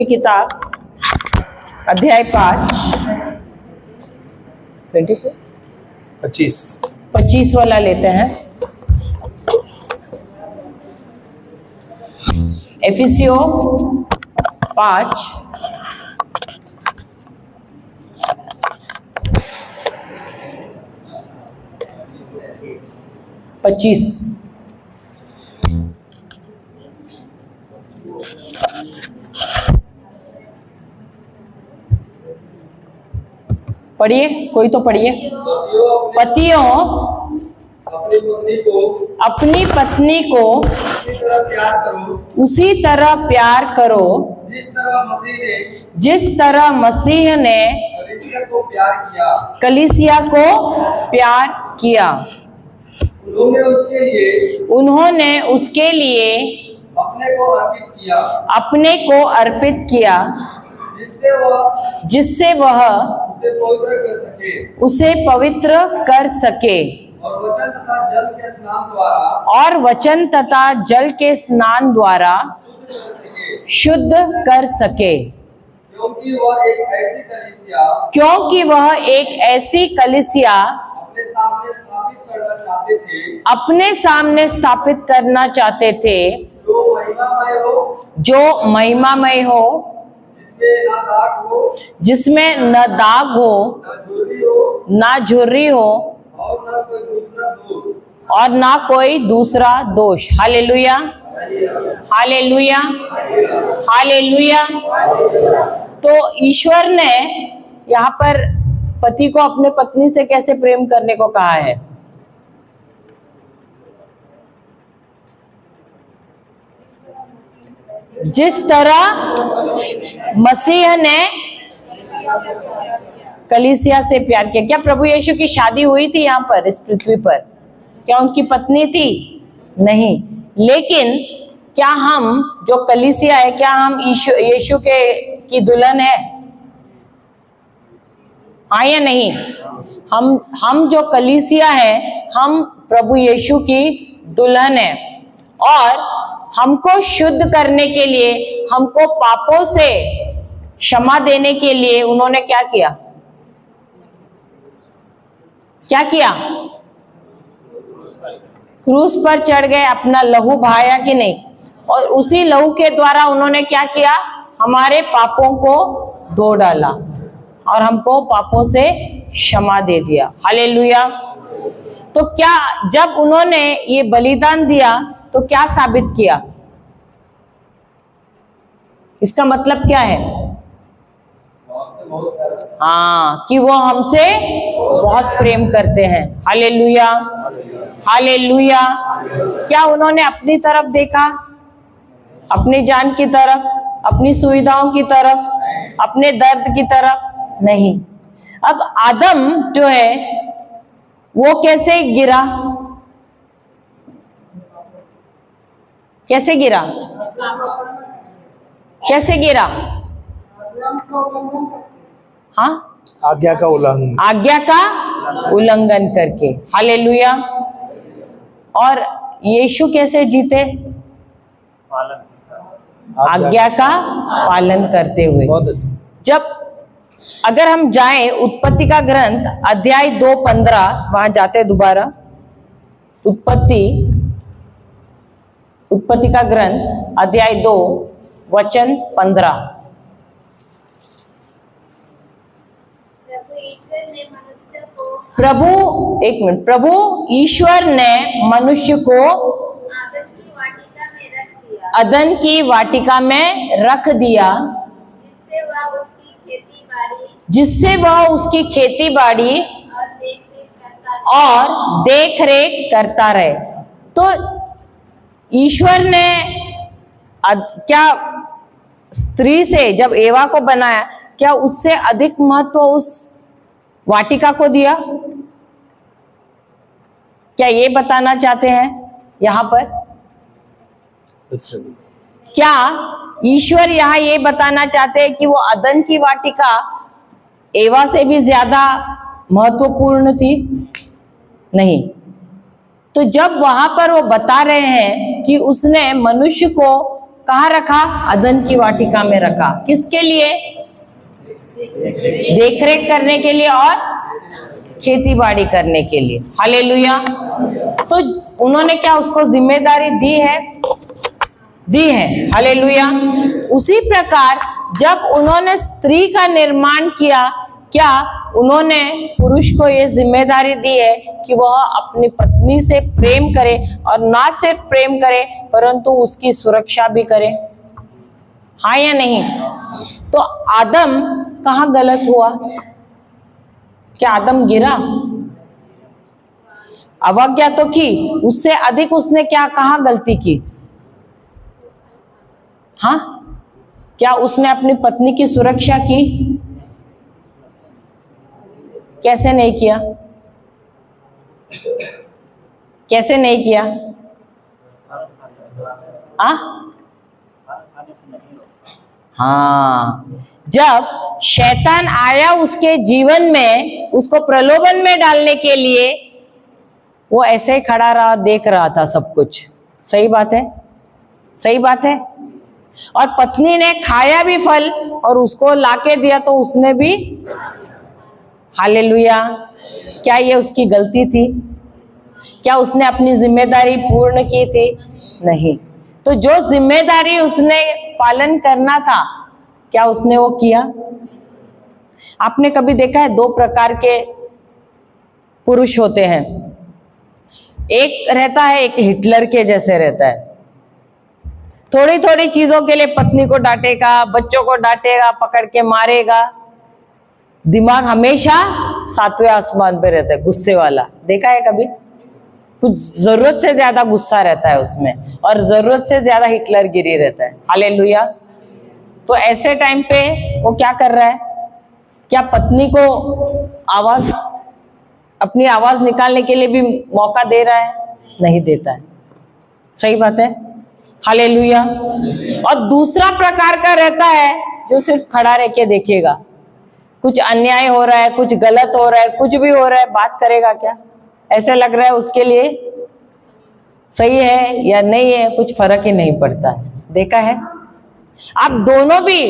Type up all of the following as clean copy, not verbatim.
किताब अध्याय 5 25 वाला लेते हैं। एफिसियो 5 25। पढ़िए, कोई तो पढ़िए। पतियों अपनी पत्नी को उसी तरह प्यार करो जिस तरह मसीह ने कलीसिया को प्यार किया। उन्होंने उसके लिए अपने को अर्पित किया जिससे वह उसे पवित्र कर सके और वचन तथा जल के स्नान द्वारा शुद्ध कर सके, क्योंकि वह एक ऐसी कलीसिया अपने सामने स्थापित करना चाहते थे जो महिमामय हो, जिसमें न दाग हो, ना झुर्री हो और ना कोई दूसरा दोष। Hallelujah, hallelujah, hallelujah. तो ईश्वर ने यहाँ पर पति को अपने पत्नी से कैसे प्रेम करने को कहा है? जिस तरह मसीह ने कलीसिया से प्यार किया। क्या प्रभु यीशु की शादी हुई थी यहाँ पर इस पृथ्वी पर? क्या उनकी पत्नी थी? नहीं। लेकिन क्या हम जो कलीसिया है, क्या हम यीशु की दुल्हन है? हाँ या नहीं? हम जो कलीसिया है, हम प्रभु यीशु की दुल्हन है। और हमको शुद्ध करने के लिए, हमको पापों से क्षमा देने के लिए उन्होंने क्या किया? क्या किया? क्रूस पर चढ़ गए, अपना लहू बहाया कि नहीं? और उसी लहू के द्वारा उन्होंने क्या किया? हमारे पापों को धो डाला और हमको पापों से क्षमा दे दिया। हालेलुया। तो क्या जब उन्होंने ये बलिदान दिया तो क्या साबित किया? इसका मतलब क्या है? हाँ, कि वो हमसे बहुत प्रेम करते हैं। Hallelujah, hallelujah. क्या उन्होंने अपनी तरफ देखा? अपनी जान की तरफ, अपनी सुविधाओं की तरफ, अपने दर्द की तरफ? नहीं। अब आदम जो है वो कैसे गिरा? कैसे गिरा? कैसे गिरा? हाँ, आज्ञा का उल्लंघन, आज्ञा का उल्लंघन करके। हालेलुया। और यीशु कैसे जीते? आज्ञा का पालन करते हुए। जब अगर हम जाएं उत्पत्ति का ग्रंथ अध्याय 2:15, वहां जाते दोबारा। उत्पत्ति का ग्रंथ अध्याय 2 वचन 15। प्रभु ईश्वर ने मनुष्य को अदन की वाटिका में रख दिया जिससे वह उसकी खेती बाड़ी और देख रेख करता रहे। तो ईश्वर ने क्या स्त्री से जब एवा को बनाया, क्या उससे अधिक महत्व उस वाटिका को दिया? क्या ये बताना चाहते हैं यहाँ पर? क्या ईश्वर यहाँ ये बताना चाहते हैं कि वो अदन की वाटिका एवा से भी ज्यादा महत्वपूर्ण थी? नहीं। तो जब वहां पर वो बता रहे हैं कि उसने मनुष्य को कहाँ रखा? अदन की वाटिका में रखा। किसके लिए? देखरेख करने के लिए और खेती बाड़ी करने के लिए। हालेलुया। तो उन्होंने क्या उसको जिम्मेदारी दी है? दी है। हालेलुया। उसी प्रकार जब उन्होंने स्त्री का निर्माण किया, क्या उन्होंने पुरुष को ये जिम्मेदारी दी है कि वह अपनी पत्नी से प्रेम करे, और ना सिर्फ प्रेम करे परंतु उसकी सुरक्षा भी करे? हाँ या नहीं? तो आदम कहाँ गलत हुआ? क्या आदम गिरा? अवज्ञा तो की, उससे अधिक उसने क्या कहाँ गलती की? हाँ, क्या उसने अपनी पत्नी की सुरक्षा की? कैसे नहीं किया? कैसे नहीं किया? हाँ, जब शैतान आया उसके जीवन में उसको प्रलोभन में डालने के लिए, वो ऐसे ही खड़ा रहा, देख रहा था सब कुछ। सही बात है, सही बात है। और पत्नी ने खाया भी फल और उसको लाके दिया तो उसने भी। हालेलुया। क्या ये उसकी गलती थी? क्या उसने अपनी जिम्मेदारी पूर्ण की थी? नहीं। तो जो जिम्मेदारी उसने पालन करना था, क्या उसने वो किया? आपने कभी देखा है दो प्रकार के पुरुष होते हैं। एक रहता है, एक हिटलर के जैसे रहता है। थोड़ी थोड़ी चीजों के लिए पत्नी को डांटेगा, बच्चों को डांटेगा, पकड़ के मारेगा। दिमाग हमेशा 7वें आसमान पे रहता है, गुस्से वाला। देखा है कभी? कुछ जरूरत से ज्यादा गुस्सा रहता है उसमें, और जरूरत से ज्यादा हिटलर गिरी रहता है। हालेलुया। तो ऐसे टाइम पे वो क्या कर रहा है? क्या पत्नी को आवाज, अपनी आवाज निकालने के लिए भी मौका दे रहा है? नहीं देता है। सही बात है। हालेलुया। और दूसरा प्रकार का रहता है जो सिर्फ खड़ा रह के देखेगा। कुछ अन्याय हो रहा है, कुछ गलत हो रहा है, कुछ भी हो रहा है, बात करेगा क्या? ऐसे लग रहा है उसके लिए सही है या नहीं है, कुछ फर्क ही नहीं पड़ता है। देखा है? आप दोनों भी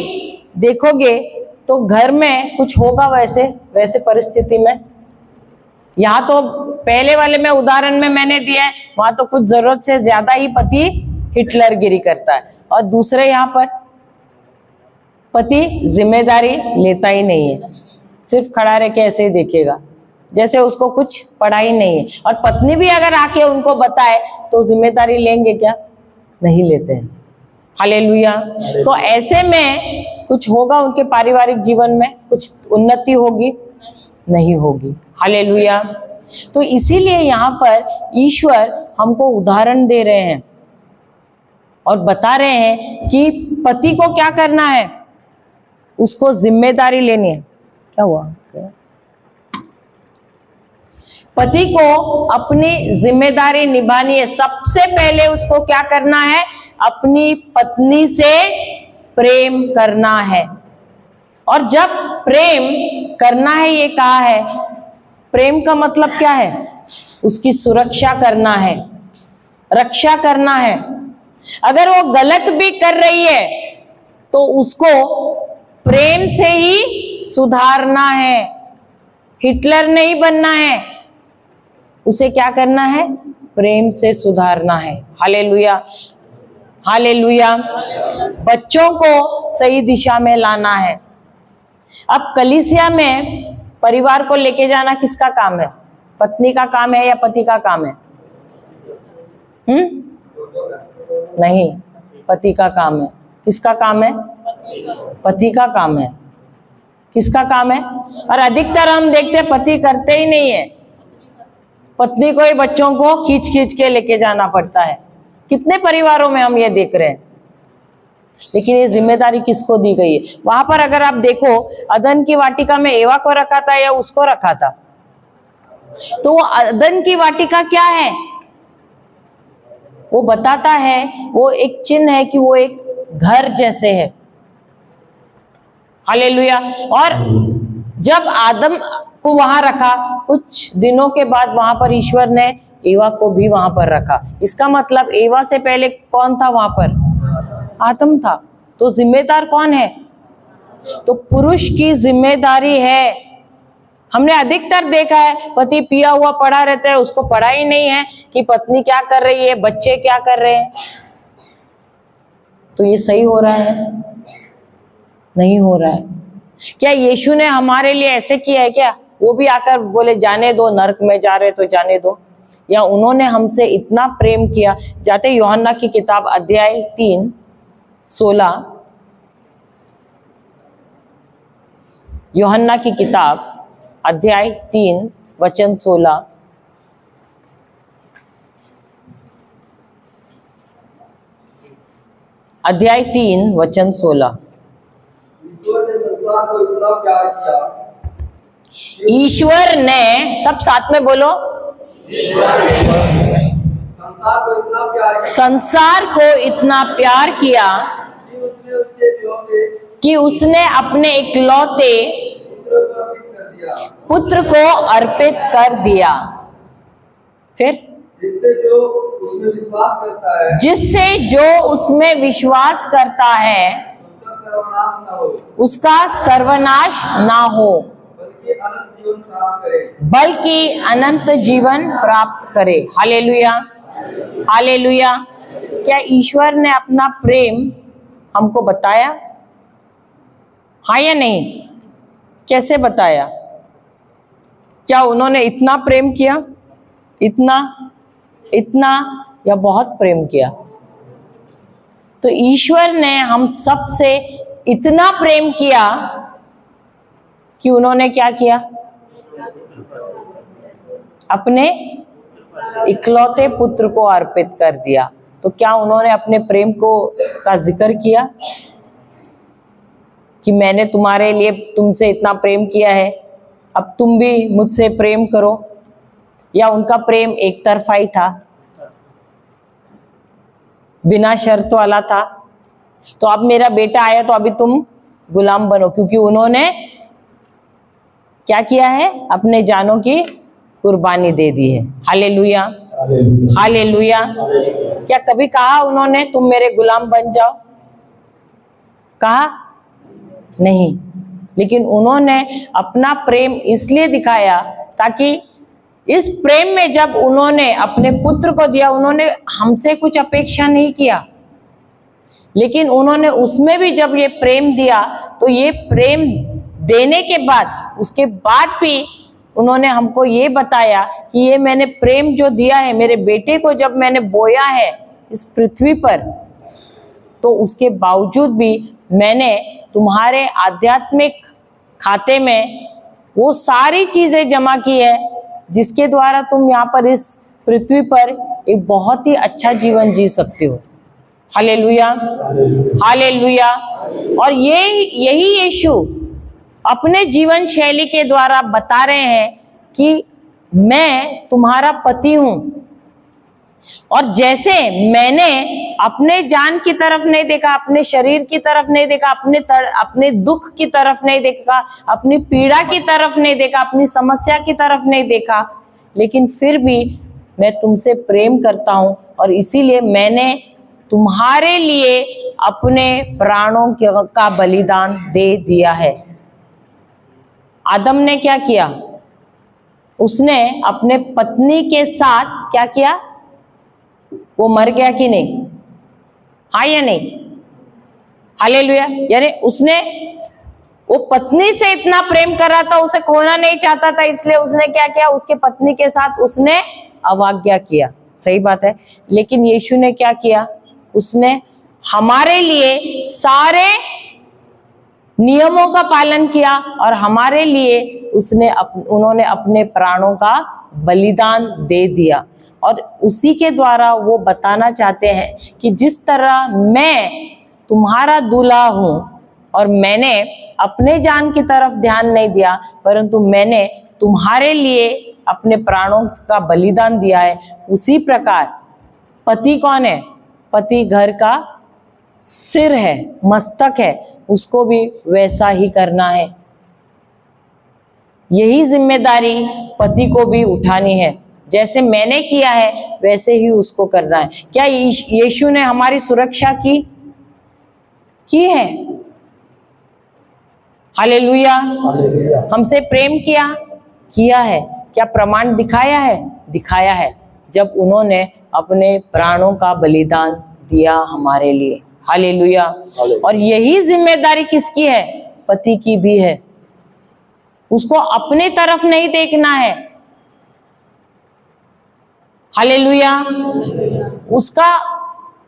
देखोगे तो घर में कुछ होगा वैसे वैसे परिस्थिति में। यहाँ तो पहले वाले में उदाहरण में मैंने दिया है, वहां तो कुछ जरूरत से ज्यादा ही पति हिटलर गिरी करता है, और दूसरे यहाँ पर पति जिम्मेदारी लेता ही नहीं है, सिर्फ खड़ा रह के ऐसे ही देखेगा जैसे उसको कुछ पड़ा ही नहीं है। और पत्नी भी अगर आके उनको बताए तो जिम्मेदारी लेंगे क्या? नहीं लेते हैं। हालेलुया। तो ऐसे में कुछ होगा उनके पारिवारिक जीवन में, कुछ उन्नति होगी? नहीं होगी। हालेलुया। तो इसीलिए यहाँ पर ईश्वर हमको उदाहरण दे रहे हैं और बता रहे हैं कि पति को क्या करना है, उसको जिम्मेदारी लेनी है। क्या हुआ? पति को अपनी जिम्मेदारी निभानी है। सबसे पहले उसको क्या करना है? अपनी पत्नी से प्रेम करना है। और जब प्रेम करना है, ये कहा है, प्रेम का मतलब क्या है? उसकी सुरक्षा करना है, रक्षा करना है। अगर वो गलत भी कर रही है तो उसको प्रेम से ही सुधारना है, हिटलर नहीं बनना है। उसे क्या करना है? प्रेम से सुधारना है। हालेलुया। हालेलुया। बच्चों को सही दिशा में लाना है। अब कलीसिया में परिवार को लेके जाना किसका काम है? पत्नी का काम है या पति का काम है? नहीं, पति का काम है। किसका काम है? पति का काम है। किसका काम है? और अधिकतर हम देखते हैं पति करते ही नहीं है, पत्नी को ही बच्चों को खींच खींच के लेके जाना पड़ता है। कितने परिवारों में हम ये देख रहे हैं। लेकिन ये जिम्मेदारी किसको दी गई है? वहां पर अगर आप देखो, अदन की वाटिका में एवा को रखा था या उसको रखा था? तो वो अदन की वाटिका क्या है? वो बताता है, वो एक चिन्ह है कि वो एक घर जैसे है। हालेलुया। और जब आदम को वहां रखा, कुछ दिनों के बाद वहां पर ईश्वर ने एवा को भी वहां पर रखा। इसका मतलब एवा से पहले कौन था वहां पर? आदम था। तो जिम्मेदार कौन है? तो पुरुष की जिम्मेदारी है। हमने अधिकतर देखा है पति पिया हुआ पड़ा रहता है, उसको पड़ा ही नहीं है कि पत्नी क्या कर रही है, बच्चे क्या कर रहे हैं। तो ये सही हो रहा है? नहीं हो रहा है। क्या यीशु ने हमारे लिए ऐसे किया है क्या? वो भी आकर बोले जाने दो, नरक में जा रहे तो जाने दो? या उन्होंने हमसे इतना प्रेम किया? जाते यूहन्ना की किताब अध्याय 3:16, यूहन्ना की किताब अध्याय 3:16, अध्याय 3:16। ईश्वर ने, सब साथ में बोलो, संसार को इतना प्यार किया कि उसने अपने इकलौते पुत्र को अर्पित कर दिया। फिर जिससे जो उसमें विश्वास करता है उसका सर्वनाश ना हो, बल्कि अनंत जीवन प्राप्त करे। Hallelujah, hallelujah. क्या ईश्वर ने अपना प्रेम हमको बताया? हाँ या नहीं? कैसे बताया? क्या उन्होंने इतना प्रेम किया? इतना या बहुत प्रेम किया? तो ईश्वर ने हम सबसे इतना प्रेम किया कि उन्होंने क्या किया? अपने इकलौते पुत्र को अर्पित कर दिया। तो क्या उन्होंने अपने प्रेम का जिक्र किया कि मैंने तुम्हारे लिए तुमसे इतना प्रेम किया है, अब तुम भी मुझसे प्रेम करो? या उनका प्रेम एक तरफा ही था, बिना शर्त वाला था? तो अब मेरा बेटा आया तो अभी तुम गुलाम बनो, क्योंकि उन्होंने क्या किया है? अपने जानों की कुर्बानी दे दी है। Hallelujah, hallelujah. क्या कभी कहा उन्होंने तुम मेरे गुलाम बन जाओ? कहा नहीं। लेकिन उन्होंने अपना प्रेम इसलिए दिखाया ताकि इस प्रेम में जब उन्होंने अपने पुत्र को दिया, उन्होंने हमसे कुछ अपेक्षा नहीं किया, लेकिन उन्होंने उसमें भी जब ये प्रेम दिया तो ये प्रेम देने के बाद, उसके बाद भी उन्होंने हमको ये बताया कि ये मैंने प्रेम जो दिया है, मेरे बेटे को जब मैंने बोया है इस पृथ्वी पर, तो उसके बावजूद भी मैंने तुम्हारे आध्यात्मिक खाते में वो सारी चीजें जमा की है जिसके द्वारा तुम यहाँ पर इस पृथ्वी पर एक बहुत ही अच्छा जीवन जी सकते हो। Hallelujah, hallelujah. और यही यीशु अपने जीवन शैली के द्वारा बता रहे हैं कि मैं तुम्हारा पति हूं, और जैसे मैंने अपने जान की तरफ नहीं देखा, अपने शरीर की तरफ नहीं देखा, अपने दुख की तरफ नहीं देखा, अपनी पीड़ा की तरफ नहीं देखा, अपनी समस्या की तरफ नहीं देखा, लेकिन फिर भी मैं तुमसे प्रेम करता हूं और इसीलिए मैंने तुम्हारे लिए अपने प्राणों का बलिदान दे दिया है। आदम ने क्या किया? उसने अपने पत्नी के साथ क्या किया? वो मर गया कि नहीं? हाँ या नहीं? हालेलुया। यानी उसने वो पत्नी से इतना प्रेम कर रहा था, उसे खोना नहीं चाहता था, इसलिए उसने क्या किया? उसके पत्नी के साथ उसने अवज्ञा किया। सही बात है। लेकिन यीशु ने क्या किया? उसने हमारे लिए सारे नियमों का पालन किया और हमारे लिए उन्होंने अपने प्राणों का बलिदान दे दिया। और उसी के द्वारा वो बताना चाहते हैं कि जिस तरह मैं तुम्हारा दूल्हा हूं और मैंने अपने जान की तरफ ध्यान नहीं दिया, परंतु मैंने तुम्हारे लिए अपने प्राणों का बलिदान दिया है, उसी प्रकार पति कौन है? पति घर का सिर है, मस्तक है, उसको भी वैसा ही करना है। यही जिम्मेदारी पति को भी उठानी है। जैसे मैंने किया है वैसे ही उसको करना है। क्या यीशु ने हमारी सुरक्षा की? की है। हालेलुया। हालेलुया। हमसे प्रेम किया है। क्या प्रमाण दिखाया है? दिखाया है, जब उन्होंने अपने प्राणों का बलिदान दिया हमारे लिए। हालेलुया। और यही जिम्मेदारी किसकी है? पति की भी है। उसको अपने तरफ नहीं देखना है। हालेलुया।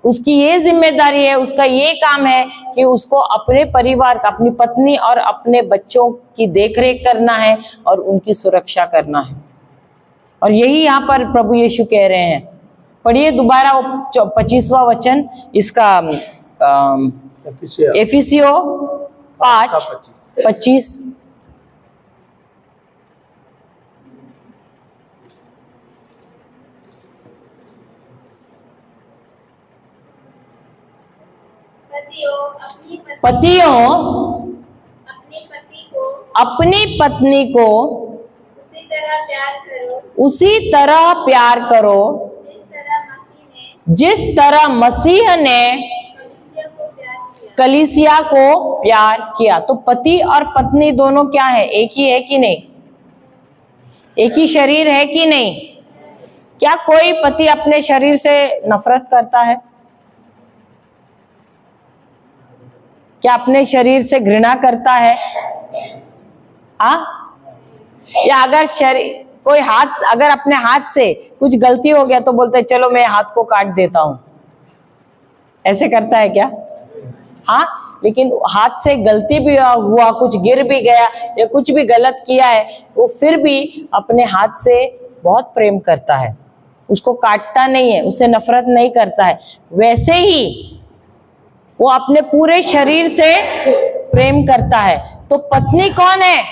उसकी ये जिम्मेदारी है, उसका ये काम है कि उसको अपने परिवार का, अपनी पत्नी और अपने बच्चों की देखरेख करना है और उनकी सुरक्षा करना है। और यही यहाँ पर प्रभु यीशु कह रहे हैं। पढ़िए दोबारा 25वां वचन इसका, एफिसियो 5:25। पतियों अपनी पत्नी को उसी तरह प्यार करो जिस तरह मसीह ने कलीसिया को प्यार किया। तो पति और पत्नी दोनों क्या है? एक ही है कि नहीं? एक ही शरीर है कि नहीं? क्या कोई पति अपने शरीर से नफरत करता है? क्या अपने शरीर से घृणा करता है? या अगर शरीर कोई अगर अपने हाथ से कुछ गलती हो गया तो बोलते हैं चलो मैं हाथ को काट देता हूं, ऐसे करता है क्या? हाँ, लेकिन हाथ से गलती भी हुआ, कुछ गिर भी गया या कुछ भी गलत किया है, वो फिर भी अपने हाथ से बहुत प्रेम करता है, उसको काटता नहीं है, उससे नफरत नहीं करता है। वैसे ही वो अपने पूरे शरीर से प्रेम करता है। तो पत्नी कौन है?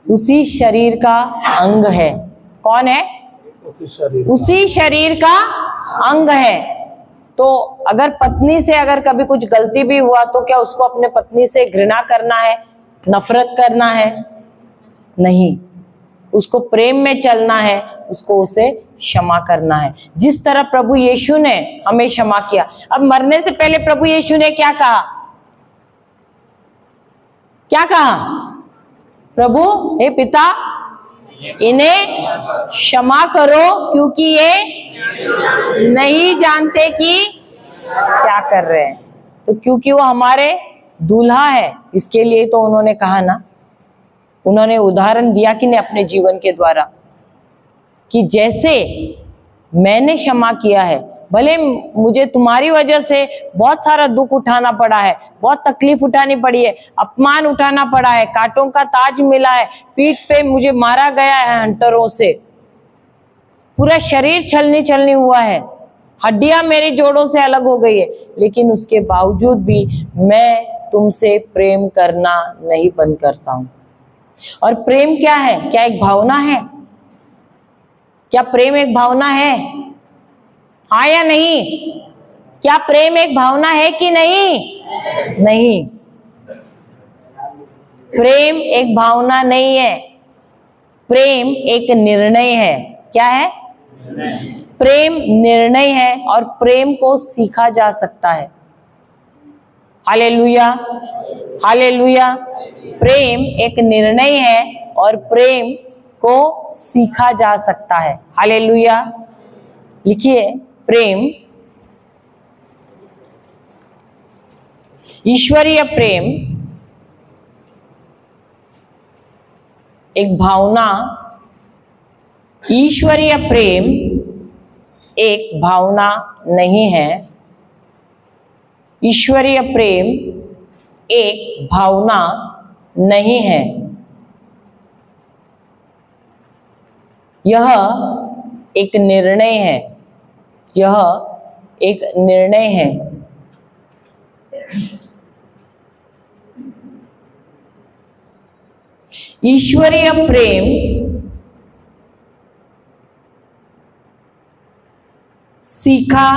उसी शरीर का अंग है। कौन है? उसी शरीर का अंग है। तो अगर पत्नी से अगर कभी कुछ गलती भी हुआ तो क्या उसको अपने पत्नी से घृणा करना है, नफरत करना है? नहीं, उसको प्रेम में चलना है, उसको उसे क्षमा करना है, जिस तरह प्रभु यीशु ने हमें क्षमा किया। अब मरने से पहले प्रभु यीशु ने क्या कहा? क्या कहा? प्रभु हे पिता, इन्हें क्षमा करो क्योंकि ये नहीं जानते कि क्या कर रहे हैं। तो क्योंकि वो हमारे दूल्हा है, इसके लिए तो उन्होंने कहा ना, उन्होंने उदाहरण दिया कि नहीं अपने जीवन के द्वारा, कि जैसे मैंने क्षमा किया है, भले मुझे तुम्हारी वजह से बहुत सारा दुख उठाना पड़ा है, बहुत तकलीफ उठानी पड़ी है, अपमान उठाना पड़ा है, कांटों का ताज मिला है, पीठ पे मुझे मारा गया है हंटरों से, पूरा शरीर छलनी हुआ है, हड्डियां मेरी जोड़ों से अलग हो गई है, लेकिन उसके बावजूद भी मैं तुमसे प्रेम करना नहीं बंद करता हूं। और प्रेम क्या है? क्या एक भावना है? क्या प्रेम एक भावना है? हाँ या नहीं? क्या प्रेम एक भावना है कि नहीं? नहीं, प्रेम एक भावना नहीं है, प्रेम एक निर्णय है। क्या है? प्रेम निर्णय है और प्रेम को सीखा जा सकता है। Hallelujah, hallelujah. प्रेम एक निर्णय है और प्रेम को सीखा जा सकता है। हालेलुया। लिखिए, प्रेम, ईश्वरीय प्रेम एक भावना, ईश्वरीय प्रेम एक भावना नहीं है। ईश्वरीय प्रेम एक भावना नहीं है, यह एक निर्णय है। यह एक निर्णय है। ईश्वरीय प्रेम सीखा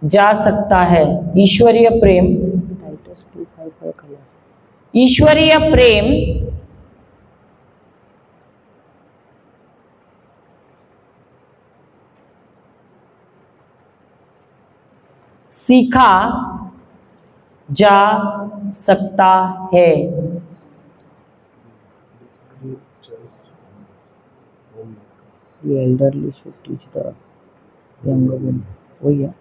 जा सकता है। ईश्वरीय प्रेम, ईश्वरीय प्रेम सीखा जा सकता है। Elderly should teach the younger one, वही है।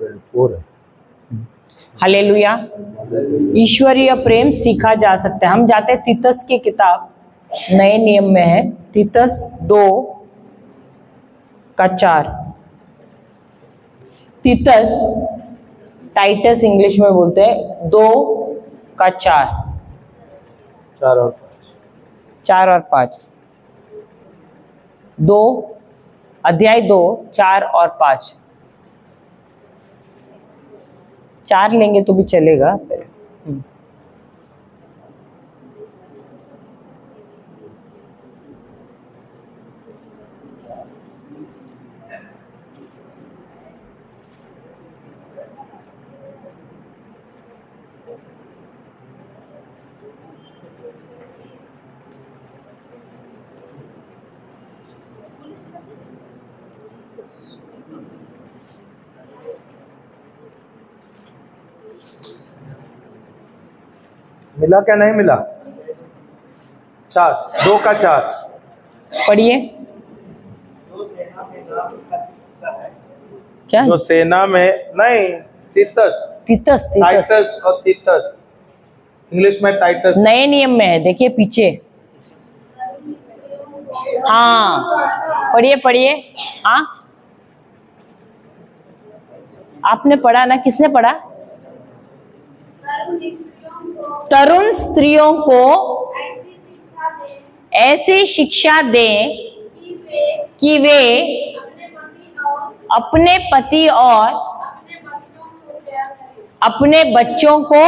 4 है। हालेलुया। ईश्वरीय प्रेम सीखा जा सकता है। हम जाते हैं तीतस की किताब, नए नियम में है, तीतस 2:4। तीतस, टाइटस इंग्लिश में बोलते हैं, 2:4। 4 और 5। 4 और 5, 2 अध्याय 2, 4 और 5। 4 लेंगे तो भी चलेगा फिर। मिला क्या नहीं मिला? 4, 2 का 4। पढ़िए। क्या? जो सेना में नहीं, तीतस, तीतस, तीतस टाइटस और तीतस, इंग्लिश में टाइटस। नए नियम में है, देखिए पीछे। हाँ, पढ़िए पढ़िए। हाँ, आपने पढ़ा ना? किसने पढ़ा? तरुण स्त्रियों को ऐसी शिक्षा दें कि वे अपने पति और अपने बच्चों को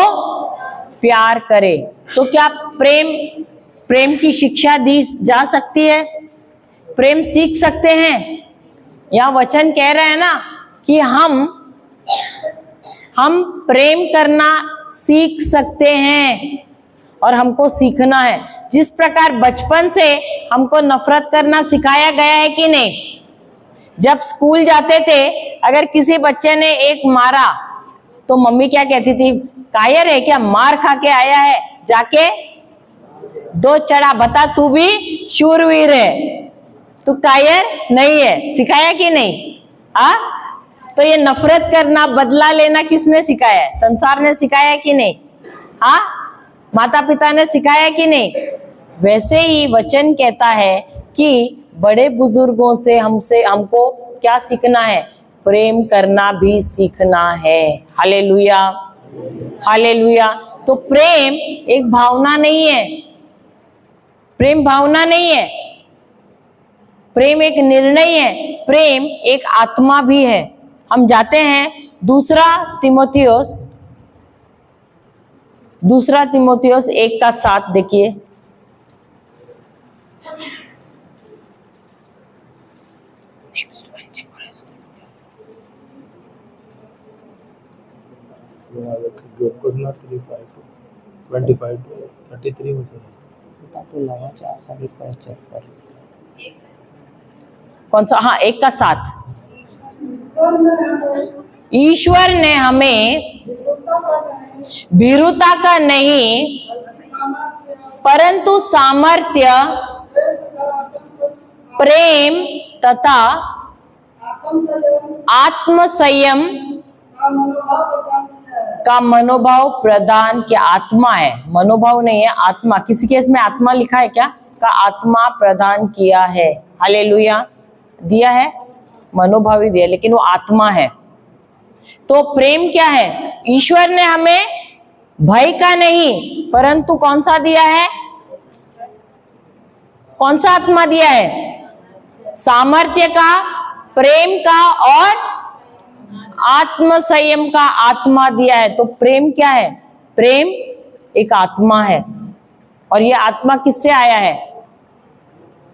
प्यार करें। तो क्या प्रेम की शिक्षा दी जा सकती है? प्रेम सीख सकते हैं? यहाँ वचन कह रहा है ना कि हम प्रेम करना सीख सकते हैं, और हमको सीखना है। जिस प्रकार बचपन से हमको नफरत करना सिखाया गया है कि नहीं? जब स्कूल जाते थे, अगर किसी बच्चे ने एक मारा तो मम्मी क्या कहती थी? कायर है क्या, मार खा के आया है, जाके 2 चढ़ा, बता तू भी शूरवीर है, तू कायर नहीं है। सिखाया कि नहीं? तो ये नफरत करना, बदला लेना किसने सिखाया है? संसार ने सिखाया कि नहीं? माता पिता ने सिखाया कि नहीं? वैसे ही वचन कहता है कि बड़े बुजुर्गों से हमको क्या सीखना है? प्रेम करना भी सीखना है। Hallelujah, hallelujah. तो प्रेम एक भावना नहीं है, प्रेम भावना नहीं है, प्रेम एक निर्णय है, प्रेम एक आत्मा भी है। हम जाते हैं 2 तीमुथियुस 1:7, देखिए। कौन सा? हाँ, 1:7। ईश्वर ने हमें भीरुता का नहीं परंतु सामर्थ्य, प्रेम तथा आत्मसंयम का मनोभाव प्रदान किया। आत्मा है, मनोभाव नहीं है, आत्मा। किसी केस में आत्मा लिखा है क्या? का आत्मा प्रदान किया है। हालेलुया। दिया है, मनोभाव ही दिया, लेकिन वो आत्मा है। तो प्रेम क्या है? ईश्वर ने हमें भय का नहीं परंतु कौन सा दिया है? कौन सा आत्मा दिया है? सामर्थ्य का, प्रेम का और आत्म संयम का आत्मा दिया है। तो प्रेम क्या है? प्रेम एक आत्मा है, और यह आत्मा किससे आया है?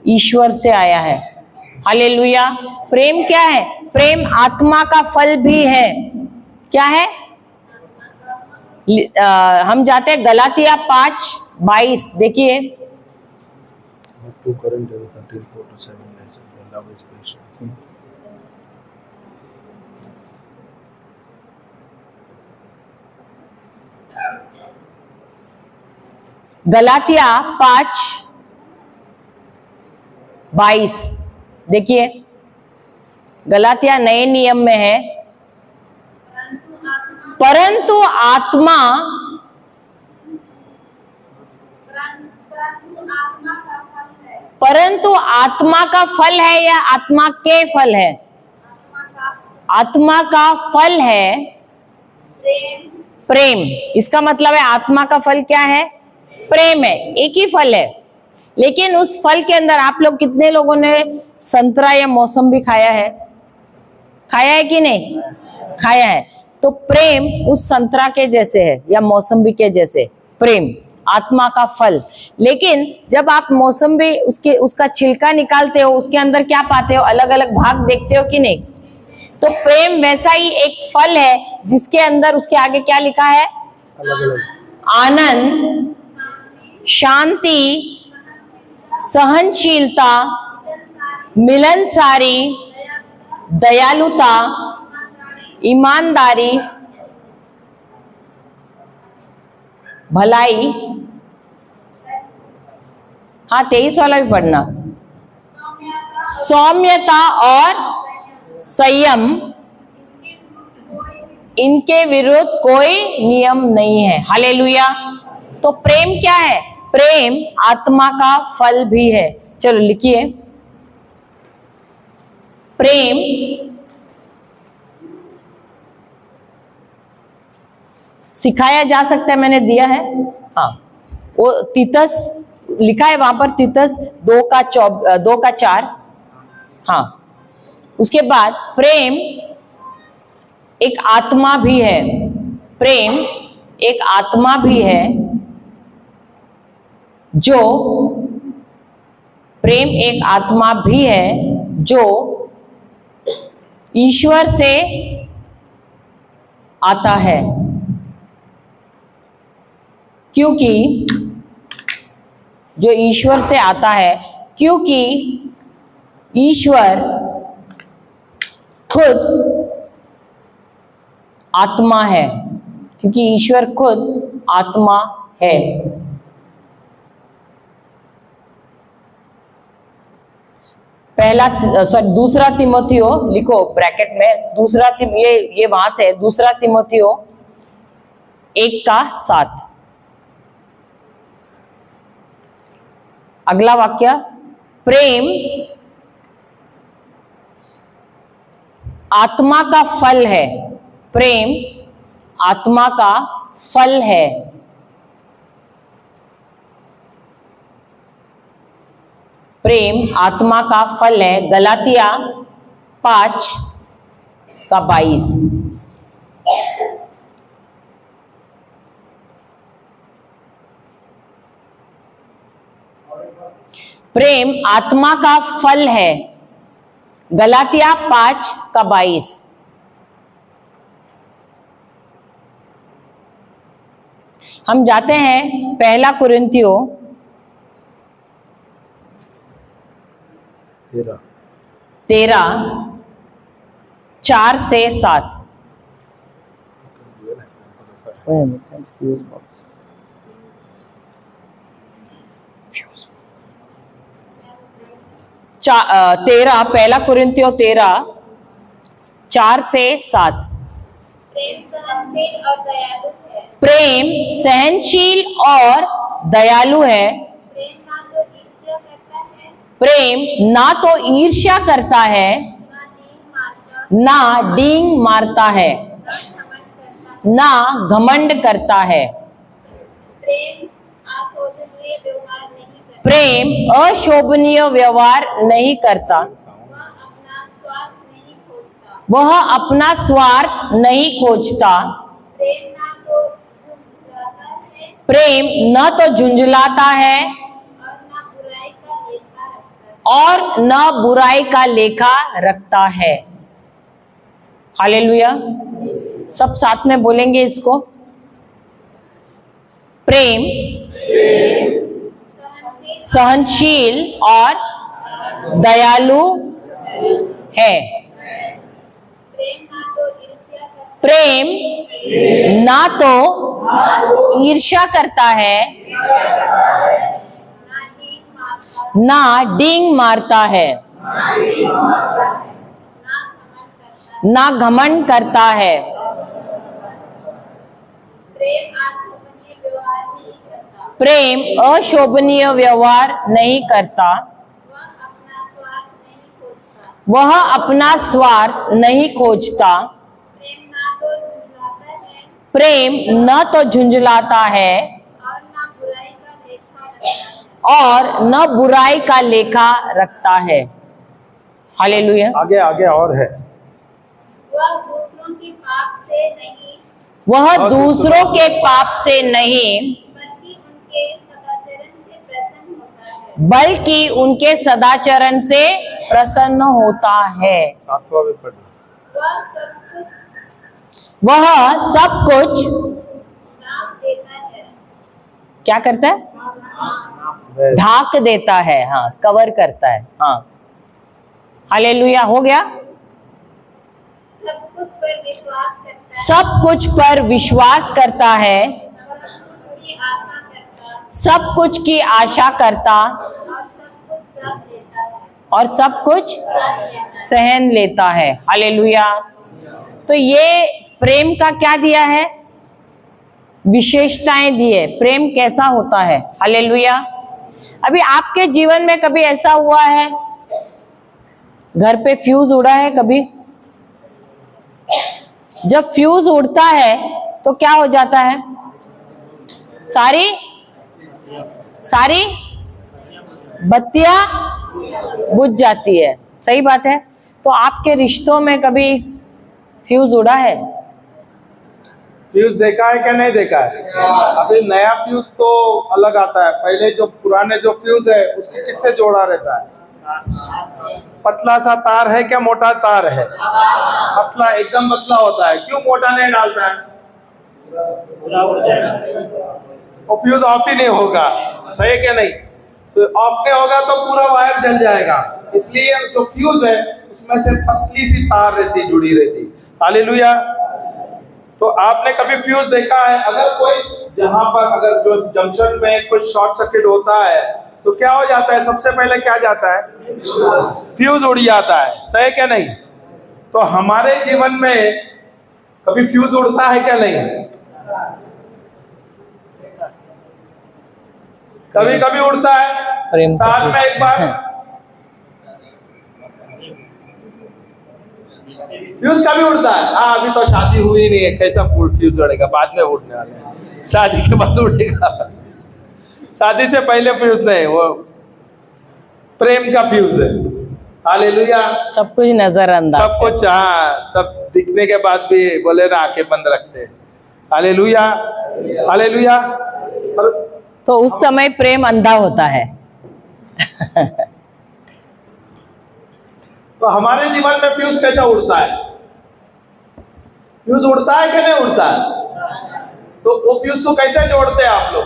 ईश्वर से आया है। हालेलुया। प्रेम क्या है? प्रेम आत्मा का फल भी है। क्या है? हम जाते हैं गलातिया 5:22, देखिए। गलातिया 5:22 देखिए, गलातिया नए नियम में है, परंतु आत्मा का फल है या आत्मा के फल है? आत्मा का फल है प्रेम। इसका मतलब है आत्मा का फल क्या है? प्रेम है। एक ही फल है, लेकिन उस फल के अंदर आप लोग कितने लोगों ने संतरा या मौसम्बी खाया है? खाया है कि नहीं? खाया है। तो प्रेम उस संतरा के जैसे है या मौसम्बी के जैसे, प्रेम आत्मा का फल। लेकिन जब आप मौसम्बी उसका छिलका निकालते हो, उसके अंदर क्या पाते हो? अलग अलग भाग देखते हो कि नहीं? तो प्रेम वैसा ही एक फल है जिसके अंदर उसके आगे क्या लिखा है? आनंद, शांति, सहनशीलता, मिलनसारी, दयालुता, ईमानदारी, भलाई। हाँ, 23 वाला भी पढ़ना। सौम्यता और संयम, इनके विरुद्ध कोई नियम नहीं है। हालेलुया। तो प्रेम क्या है? प्रेम आत्मा का फल भी है। चलो लिखिए, प्रेम सिखाया जा सकता है, मैंने दिया है। हाँ, वो तीतस लिखा है वहां पर, तीतस 2:4। हाँ, उसके बाद प्रेम एक आत्मा भी है। प्रेम एक आत्मा भी है जो, प्रेम एक आत्मा भी है जो ईश्वर से आता है, क्योंकि जो ईश्वर से आता है, क्योंकि ईश्वर खुद आत्मा है, क्योंकि ईश्वर खुद आत्मा है। दूसरा तिमोथियो लिखो ब्रैकेट में, ये वहां से है, दूसरा तिमोथियो 1:7। अगला वाक्य, प्रेम आत्मा का फल है। प्रेम आत्मा का फल है। प्रेम आत्मा का फल है। गलातिया 5:22। प्रेम आत्मा का फल है। गलातिया 5:22। हम जाते हैं पहला कुरिन्थियो 13:4-7। पहला कुरिन्थियो 13:4-7। प्रेम सहनशील और दयालु है। प्रेम ना तो ईर्ष्या करता है, ना डींग मारता है, ना घमंड करता है। प्रेम अशोभनीय व्यवहार नहीं करता, वह अपना स्वार्थ नहीं खोजता। प्रेम न तो झुंझलाता है और न बुराई का लेखा रखता है। हालेलुया। सब साथ में बोलेंगे इसको। प्रेम सहनशील और दयालु है। प्रेम ना तो ईर्ष्या करता है, ना डींग मारता है, ना घमंड करता है, प्रेम अशोभनीय व्यवहार नहीं करता, वह अपना स्वार्थ नहीं खोजता, प्रेम न तो झुंझलाता है और न बुराई का लेखा रखता है। हालेलुया। आगे आगे और है। वह दूसरों के पाप से नहीं बल्कि उनके सदाचरण से प्रसन्न होता है। 7वां भी पढ़ना। वह सब कुछ क्या करता है? ढाक देता है, हाँ, कवर करता है। हाँ, हालेलुया। हो गया। सब कुछ पर विश्वास करता है, सब कुछ की आशा करता और सब कुछ सहन लेता है। हालेलुया। तो ये प्रेम का क्या दिया है? विशेषताएं दी है। प्रेम कैसा होता है? हालेलुया। अभी आपके जीवन में कभी ऐसा हुआ है, घर पे फ्यूज उड़ा है कभी? जब फ्यूज उड़ता है तो क्या हो जाता है? सारी बत्तियां बुझ जाती है। सही बात है। तो आपके रिश्तों में कभी फ्यूज उड़ा है? फ्यूज देखा है क्या नहीं देखा है? अभी नया फ्यूज तो अलग आता है, पहले जो पुराने जो फ्यूज है उसको किससे जोड़ा रहता है? पतला सा तार है क्या मोटा तार है? पतला, एकदम पतला होता है। क्यों मोटा नहीं डालता है? वो फ्यूज ऑफ ही नहीं होगा। सही क्या नहीं? तो ऑफ नहीं होगा तो पूरा वायर जल जाएगा। इसलिए जो फ्यूज है उसमें से पतली सी तार रहती, जुड़ी रहती। हालेलुया। तो आपने कभी फ्यूज देखा है? अगर कोई जहां पर अगर जो जंक्शन में कुछ शॉर्ट सर्किट होता है तो क्या हो जाता है? सबसे पहले क्या जाता है? फ्यूज उड़ जाता है। सही क्या नहीं? तो हमारे जीवन में कभी फ्यूज उड़ता है क्या नहीं? कभी कभी उड़ता है, साल में एक बार। फ्यूज कभी उड़ता है? हाँ, अभी तो शादी हुई नहीं है, कैसा फ्यूज उड़ेगा? बाद में उड़ने वाला है, शादी के बाद उड़ेगा। शादी से पहले फ्यूज नहीं, वो प्रेम का फ्यूज है। हालेलुया। सब कुछ नजरअंदाज, सब कुछ, हाँ, सब दिखने के बाद भी बोले ना आंखें बंद रखते हैं। Hallelujah, hallelujah. तो उस समय प्रेम अंधा होता है। तो हमारे जीवन में फ्यूज कैसा उड़ता है? फ्यूज उड़ता है कि नहीं उड़ता है? तो वो फ्यूज को कैसे जोड़ते हैं आप लोग?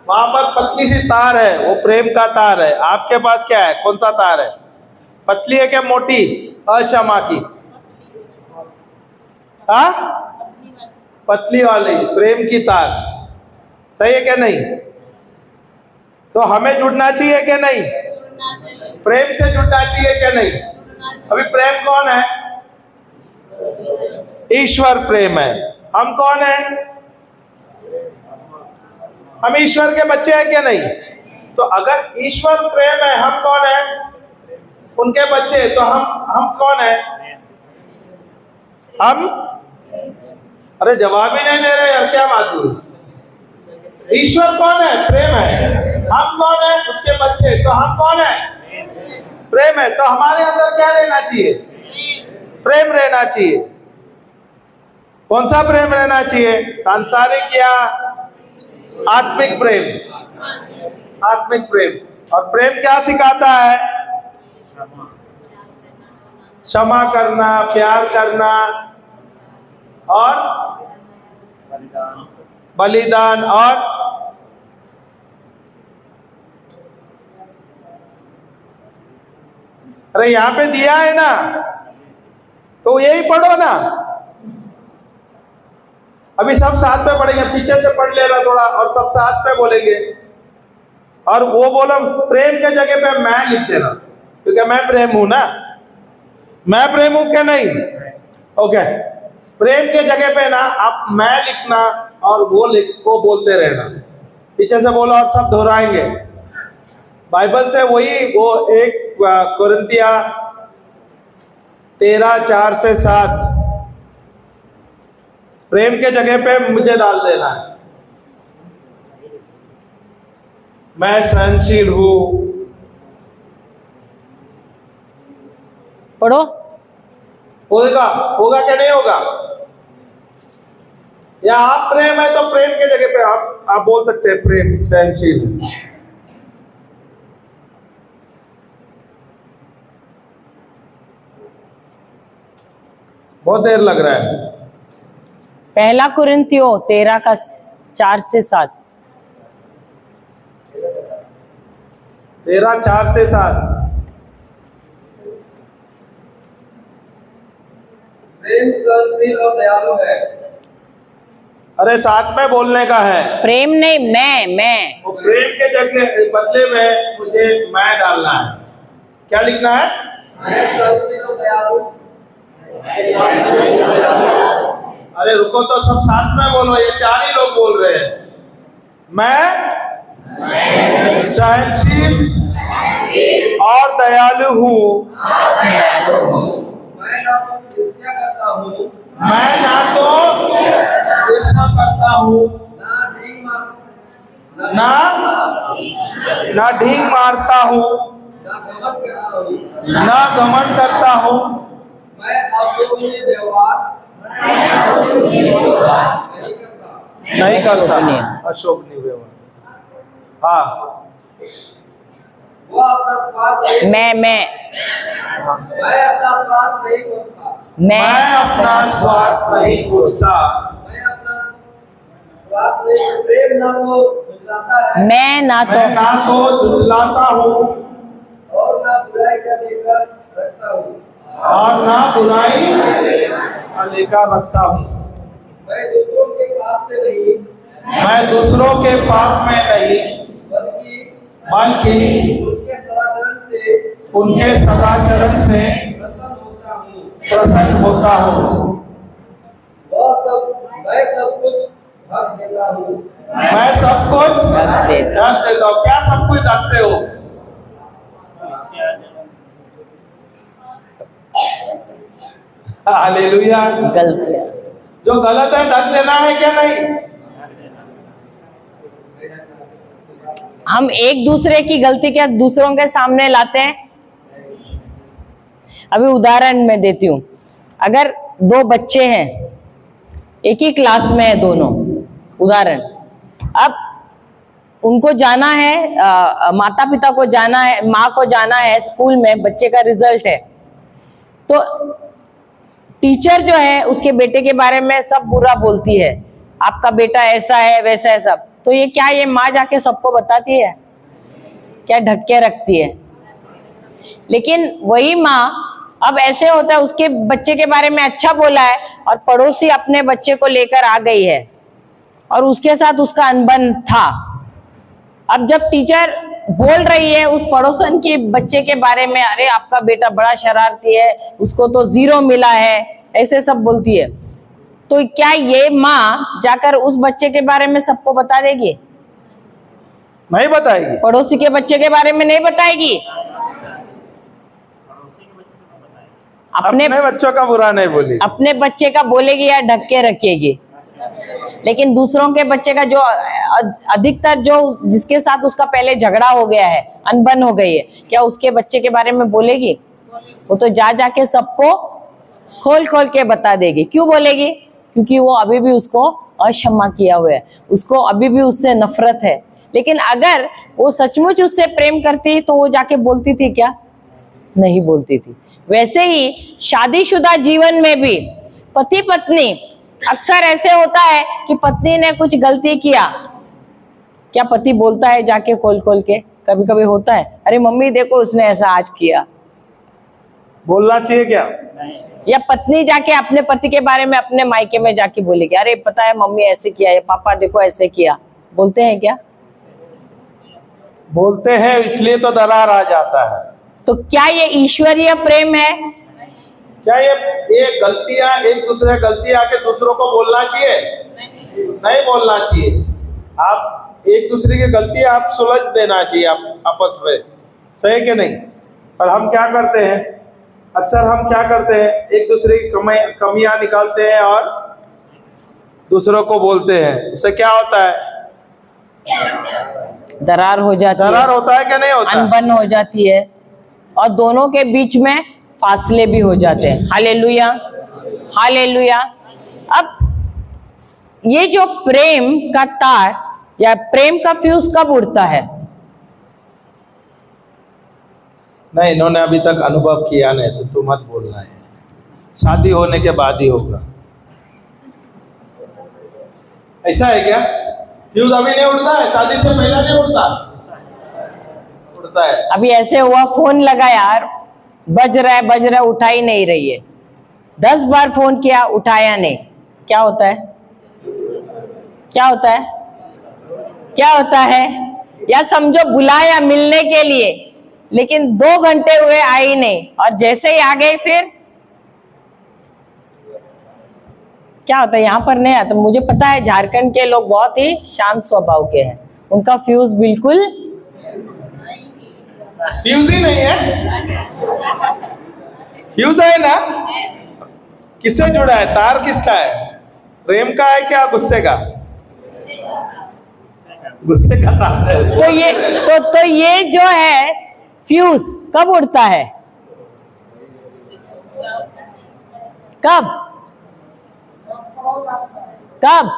वहां पर पतली सी तार है, वो प्रेम का तार है। आपके पास क्या है? कौन सा तार है? पतली है क्या मोटी? अक्षमा की, हाँ, पतली वाली प्रेम की तार। सही है क्या नहीं? तो हमें जुड़ना चाहिए क्या नहीं? प्रेम से जुड़ना चाहिए क्या नहीं? अभी प्रेम कौन है? ईश्वर प्रेम है। हम कौन है? हम ईश्वर के बच्चे हैं क्या नहीं? तो अगर ईश्वर प्रेम है, हम कौन है? उनके बच्चे। तो हम कौन है? हम, अरे जवाब ही नहीं दे रहे यार, क्या बात हुई? ईश्वर कौन है? प्रेम है। हम कौन है? उसके बच्चे। तो हम कौन है? प्रेम है। तो हमारे अंदर क्या रहना चाहिए? प्रेम रहना चाहिए। कौन सा प्रेम रहना चाहिए? सांसारिक या आत्मिक प्रेम? आत्मिक प्रेम। और प्रेम क्या सिखाता है? क्षमा करना, प्यार करना और बलिदान। और अरे यहां पे दिया है ना, तो यही पढ़ो ना। अभी सब साथ में पढ़ेंगे, पीछे से पढ़ लेना थोड़ा और सब साथ में बोलेंगे। और वो बोलो प्रेम के जगह पे मैं लिख देना, क्योंकि मैं प्रेम हूं ना, मैं प्रेम हूं क्या नहीं? ओके, प्रेम के जगह पे ना आप मैं लिखना और वो को बोलते रहना, पीछे से बोलो और सब दोहराएंगे। बाइबल से वही वो 1 कोरिन्थिया 13:4-7 प्रेम के जगह पे मुझे डाल देना है। मैं सहनशील हूं। पढ़ो। होगा क्या नहीं होगा? या आप प्रेम है तो प्रेम के जगह पे आप बोल सकते हैं प्रेम सहनशील। बहुत देर लग रहा है। पहला कुरिन्थियों 13:4-7। 13:4-7। प्रेम सहनशील और दयालु है। अरे साथ में बोलने का है, प्रेम नहीं, मैं वो प्रेम के जगह बदले में मुझे मैं डालना है। क्या लिखना है? प्रेम सहनशील और दयालु। अरे रुको तो, सब साथ में बोलो, ये 4 ही लोग बोल रहे हैं। मैं सहनशील और दयालु हूँ। मैं ना तो ईर्ष्या करता हूँ, मैं ना तो ईर्ष्या करता हूँ, ना ढींग मारता हूँ, ना घमंड करता हूँ। मैं अशोभनीय व्यवहार नहीं करता। अशोभनीय व्यवहार। हाँ, वो अपना स्वार्थ मैं अपना स्वार्थ नहीं खोजता। मैं अपना स्वार्थ नहीं खोजता। मैं अपना स्वार्थ नहीं, प्रेम ना तो झुठलाता है, मैं ना तो झुठलाता हूँ और ना बुराई का लेकर रखता हूँ। और ना बुराई लेकर रखता हूँ। मैं दूसरों के पाप से नहीं, मैं दूसरों के पाप में नहीं, बल्कि उनके सदाचरण से उनके प्रसन्न होता हूँ। मैं सब कुछ ढक देता हूँ। मैं सब कुछ ढक देता हूँ। क्या सब कुछ ढकते हो? हालेलुया। गलतियां। जो गलत है ढक देना है क्या नहीं? हम एक दूसरे की गलती क्या दूसरों के सामने लाते हैं? अभी उदाहरण मैं देती हूँ। अगर 2 बच्चे हैं, एक ही क्लास में है दोनों, उदाहरण, अब उनको जाना है, माता पिता को जाना है, माँ को जाना है स्कूल में, बच्चे का रिजल्ट है, तो टीचर जो है उसके बेटे के बारे में सब बुरा बोलती है, आपका बेटा ऐसा है वैसा है सब। तो ये क्या ये माँ जाके सबको बताती है? क्या ढक के रखती है? लेकिन वही माँ, अब ऐसे होता है उसके बच्चे के बारे में अच्छा बोला है और पड़ोसी अपने बच्चे को लेकर आ गई है और उसके साथ उसका अनबन था। अब जब टीचर बोल रही है उस पड़ोसन के बच्चे के बारे में, अरे आपका बेटा बड़ा शरारती है, उसको तो 0 मिला है, ऐसे सब बोलती है, तो क्या ये माँ जाकर उस बच्चे के बारे में सबको बता देगी? नहीं बताएगी। पड़ोसी के बच्चे के बारे में नहीं बताएगी। अपने बच्चों का बुरा नहीं बोली, अपने बच्चे का बोलेगी या ढक के रखेगी। लेकिन दूसरों के बच्चे का जो अधिकतर जो जिसके साथ उसका पहले झगड़ा हो गया है, अनबन हो गई है, क्या उसके बच्चे के बारे में बोलेगी? वो तो जा जाके सबको खोल खोल के बता देगी। क्यों बोलेगी? क्योंकि वो अभी भी उसको अक्षमा किया हुआ है, उसको अभी भी उससे नफरत है। लेकिन अगर वो सचमुच उससे प्रेम करती तो वो जाके बोलती थी क्या? नहीं बोलती थी। वैसे ही शादीशुदा जीवन में भी पति पत्नी, अक्सर ऐसे होता है कि पत्नी ने कुछ गलती किया, क्या पति बोलता है जाके खोल खोल के? कभी कभी होता है, अरे मम्मी देखो उसने ऐसा आज किया। बोलना चाहिए क्या? या पत्नी जाके अपने पति के बारे में अपने मायके में जाके बोलेगी, अरे पता है मम्मी ऐसे किया है, पापा देखो ऐसे किया, बोलते हैं क्या? बोलते हैं, इसलिए तो दरार आ जाता है। तो क्या ये ईश्वरीय प्रेम है? क्या ये गलतियां, एक दूसरे गलती आके दूसरों को बोलना चाहिए? नहीं बोलना चाहिए। आप एक दूसरे की गलती आप सुलझ देना चाहिए आप आपस में, सही कि नहीं? और हम क्या करते हैं, अक्सर हम क्या करते हैं, एक दूसरे की कमियां निकालते हैं और दूसरों को बोलते हैं। उससे क्या होता है? दरार हो जाती है, दरार होता है क्या नहीं होता? अनबन हो जाती है और दोनों के बीच में फासले भी हो जाते हैं। Hallelujah, hallelujah. अब ये जो प्रेम का तार या प्रेम का फ्यूज कब उड़ता है? नहीं, इन्होंने अभी तक अनुभव किया नहीं, तो तू मत बोलना है। शादी होने के बाद ही होगा। ऐसा है क्या? फ्यूज अभी नहीं उड़ता है? शादी से पहले नहीं उड़ता? उड़ता है। अभी ऐसे हुआ, फोन लगा यार, बज रहा है, उठा ही नहीं रही है, 10 बार फोन किया, उठाया नहीं, क्या होता है? क्या होता है? क्या होता है? या समझो बुलाया मिलने के लिए, लेकिन 2 घंटे हुए आई नहीं, और जैसे ही आ गई फिर क्या होता है? यहाँ पर नहीं आता। मुझे पता है झारखंड के लोग बहुत ही शांत स्वभाव के हैं, उनका फ्यूज बिल्कुल फ्यूज ही नहीं है। फ्यूज है ना? किससे जुड़ा है? तार किसका है? प्रेम का है क्या गुस्से का? गुस्से का तार है। तो ये जो है फ्यूज कब उड़ता है? कब? कब?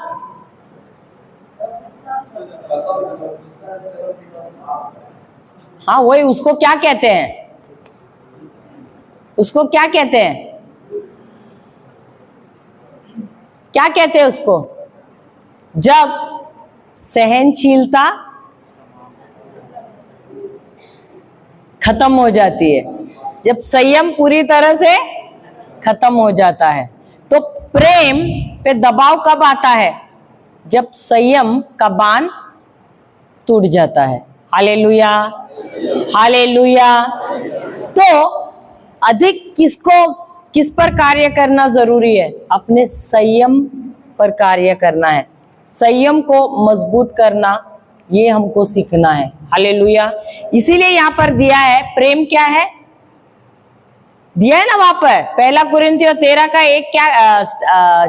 हाँ वही, उसको क्या कहते हैं? उसको क्या कहते हैं? क्या कहते हैं उसको? जब सहनशीलता खत्म हो जाती है, जब संयम पूरी तरह से खत्म हो जाता है। तो प्रेम पे दबाव कब आता है? जब संयम का बांध टूट जाता है। Hallelujah, hallelujah. तो अधिक किस पर कार्य करना जरूरी है? अपने संयम पर कार्य करना है, संयम को मजबूत करना, ये हमको सीखना है। हालेलुया। इसीलिए यहाँ पर दिया है, प्रेम क्या है? दिया है ना वहां पर, 1 कुरिन्थियों 13 का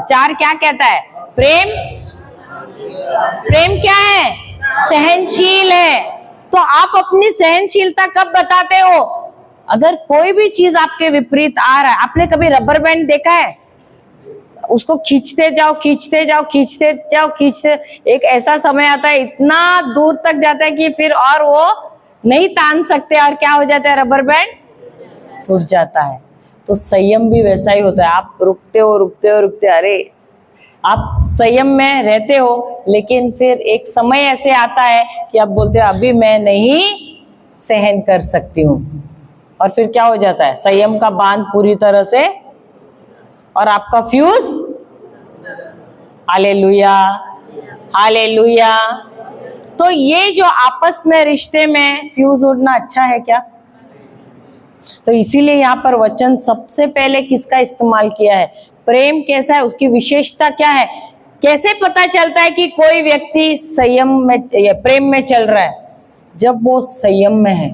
4 क्या कहता है? प्रेम क्या है? सहनशील है। तो आप अपनी सहनशीलता कब बताते हो? अगर कोई भी चीज आपके विपरीत आ रहा है। आपने कभी रबर बैंड देखा है? उसको खींचते जाओ, खींचते जाओ, खींचते जाओ, एक ऐसा समय आता है, इतना दूर तक जाता है कि फिर और वो नहीं तान सकते, और क्या हो जाता है? रबर बैंड टूट जाता है। तो संयम भी वैसा ही होता है। आप रुकते हो, अरे आप संयम में रहते हो, लेकिन फिर एक समय ऐसे आता है कि आप बोलते हो अभी मैं नहीं सहन कर सकती हूँ, और फिर क्या हो जाता है? संयम का बांध पूरी तरह से, और आपका फ्यूज, हालेलुया, हालेलुया। तो ये जो आपस में रिश्ते में फ्यूज उड़ना अच्छा है क्या? तो इसीलिए यहाँ पर वचन सबसे पहले किसका इस्तेमाल किया है? प्रेम कैसा है, उसकी विशेषता क्या है? कैसे पता चलता है कि कोई व्यक्ति संयम में या प्रेम में चल रहा है? जब वो संयम में है।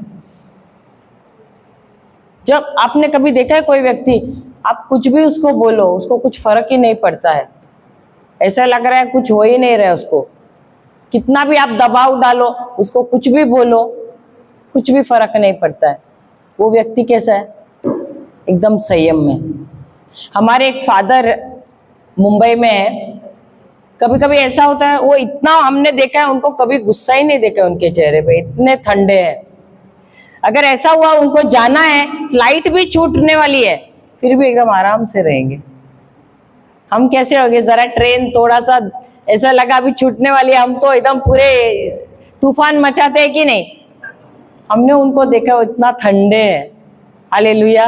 जब आपने कभी देखा है कोई व्यक्ति, आप कुछ भी उसको बोलो, उसको कुछ फर्क ही नहीं पड़ता है, ऐसा लग रहा है कुछ हो ही नहीं रहा है उसको, कितना भी आप दबाव डालो, उसको कुछ भी बोलो, कुछ भी फर्क नहीं पड़ता है। वो व्यक्ति कैसा है? एकदम संयम में। हमारे एक फादर मुंबई में है, कभी कभी ऐसा होता है, वो इतना, हमने देखा है उनको कभी गुस्सा ही नहीं देखा उनके चेहरे पे, इतने ठंडे हैं। अगर ऐसा हुआ उनको जाना है, फ्लाइट भी छूटने वाली है, फिर भी एकदम आराम से रहेंगे। हम कैसे हो गए? जरा ट्रेन थोड़ा सा ऐसा लगा अभी छूटने वाली है, हम तो एकदम पूरे तूफान मचाते हैं कि नहीं? हमने उनको देखा, वो इतना ठंडे हैं। हालेलुया।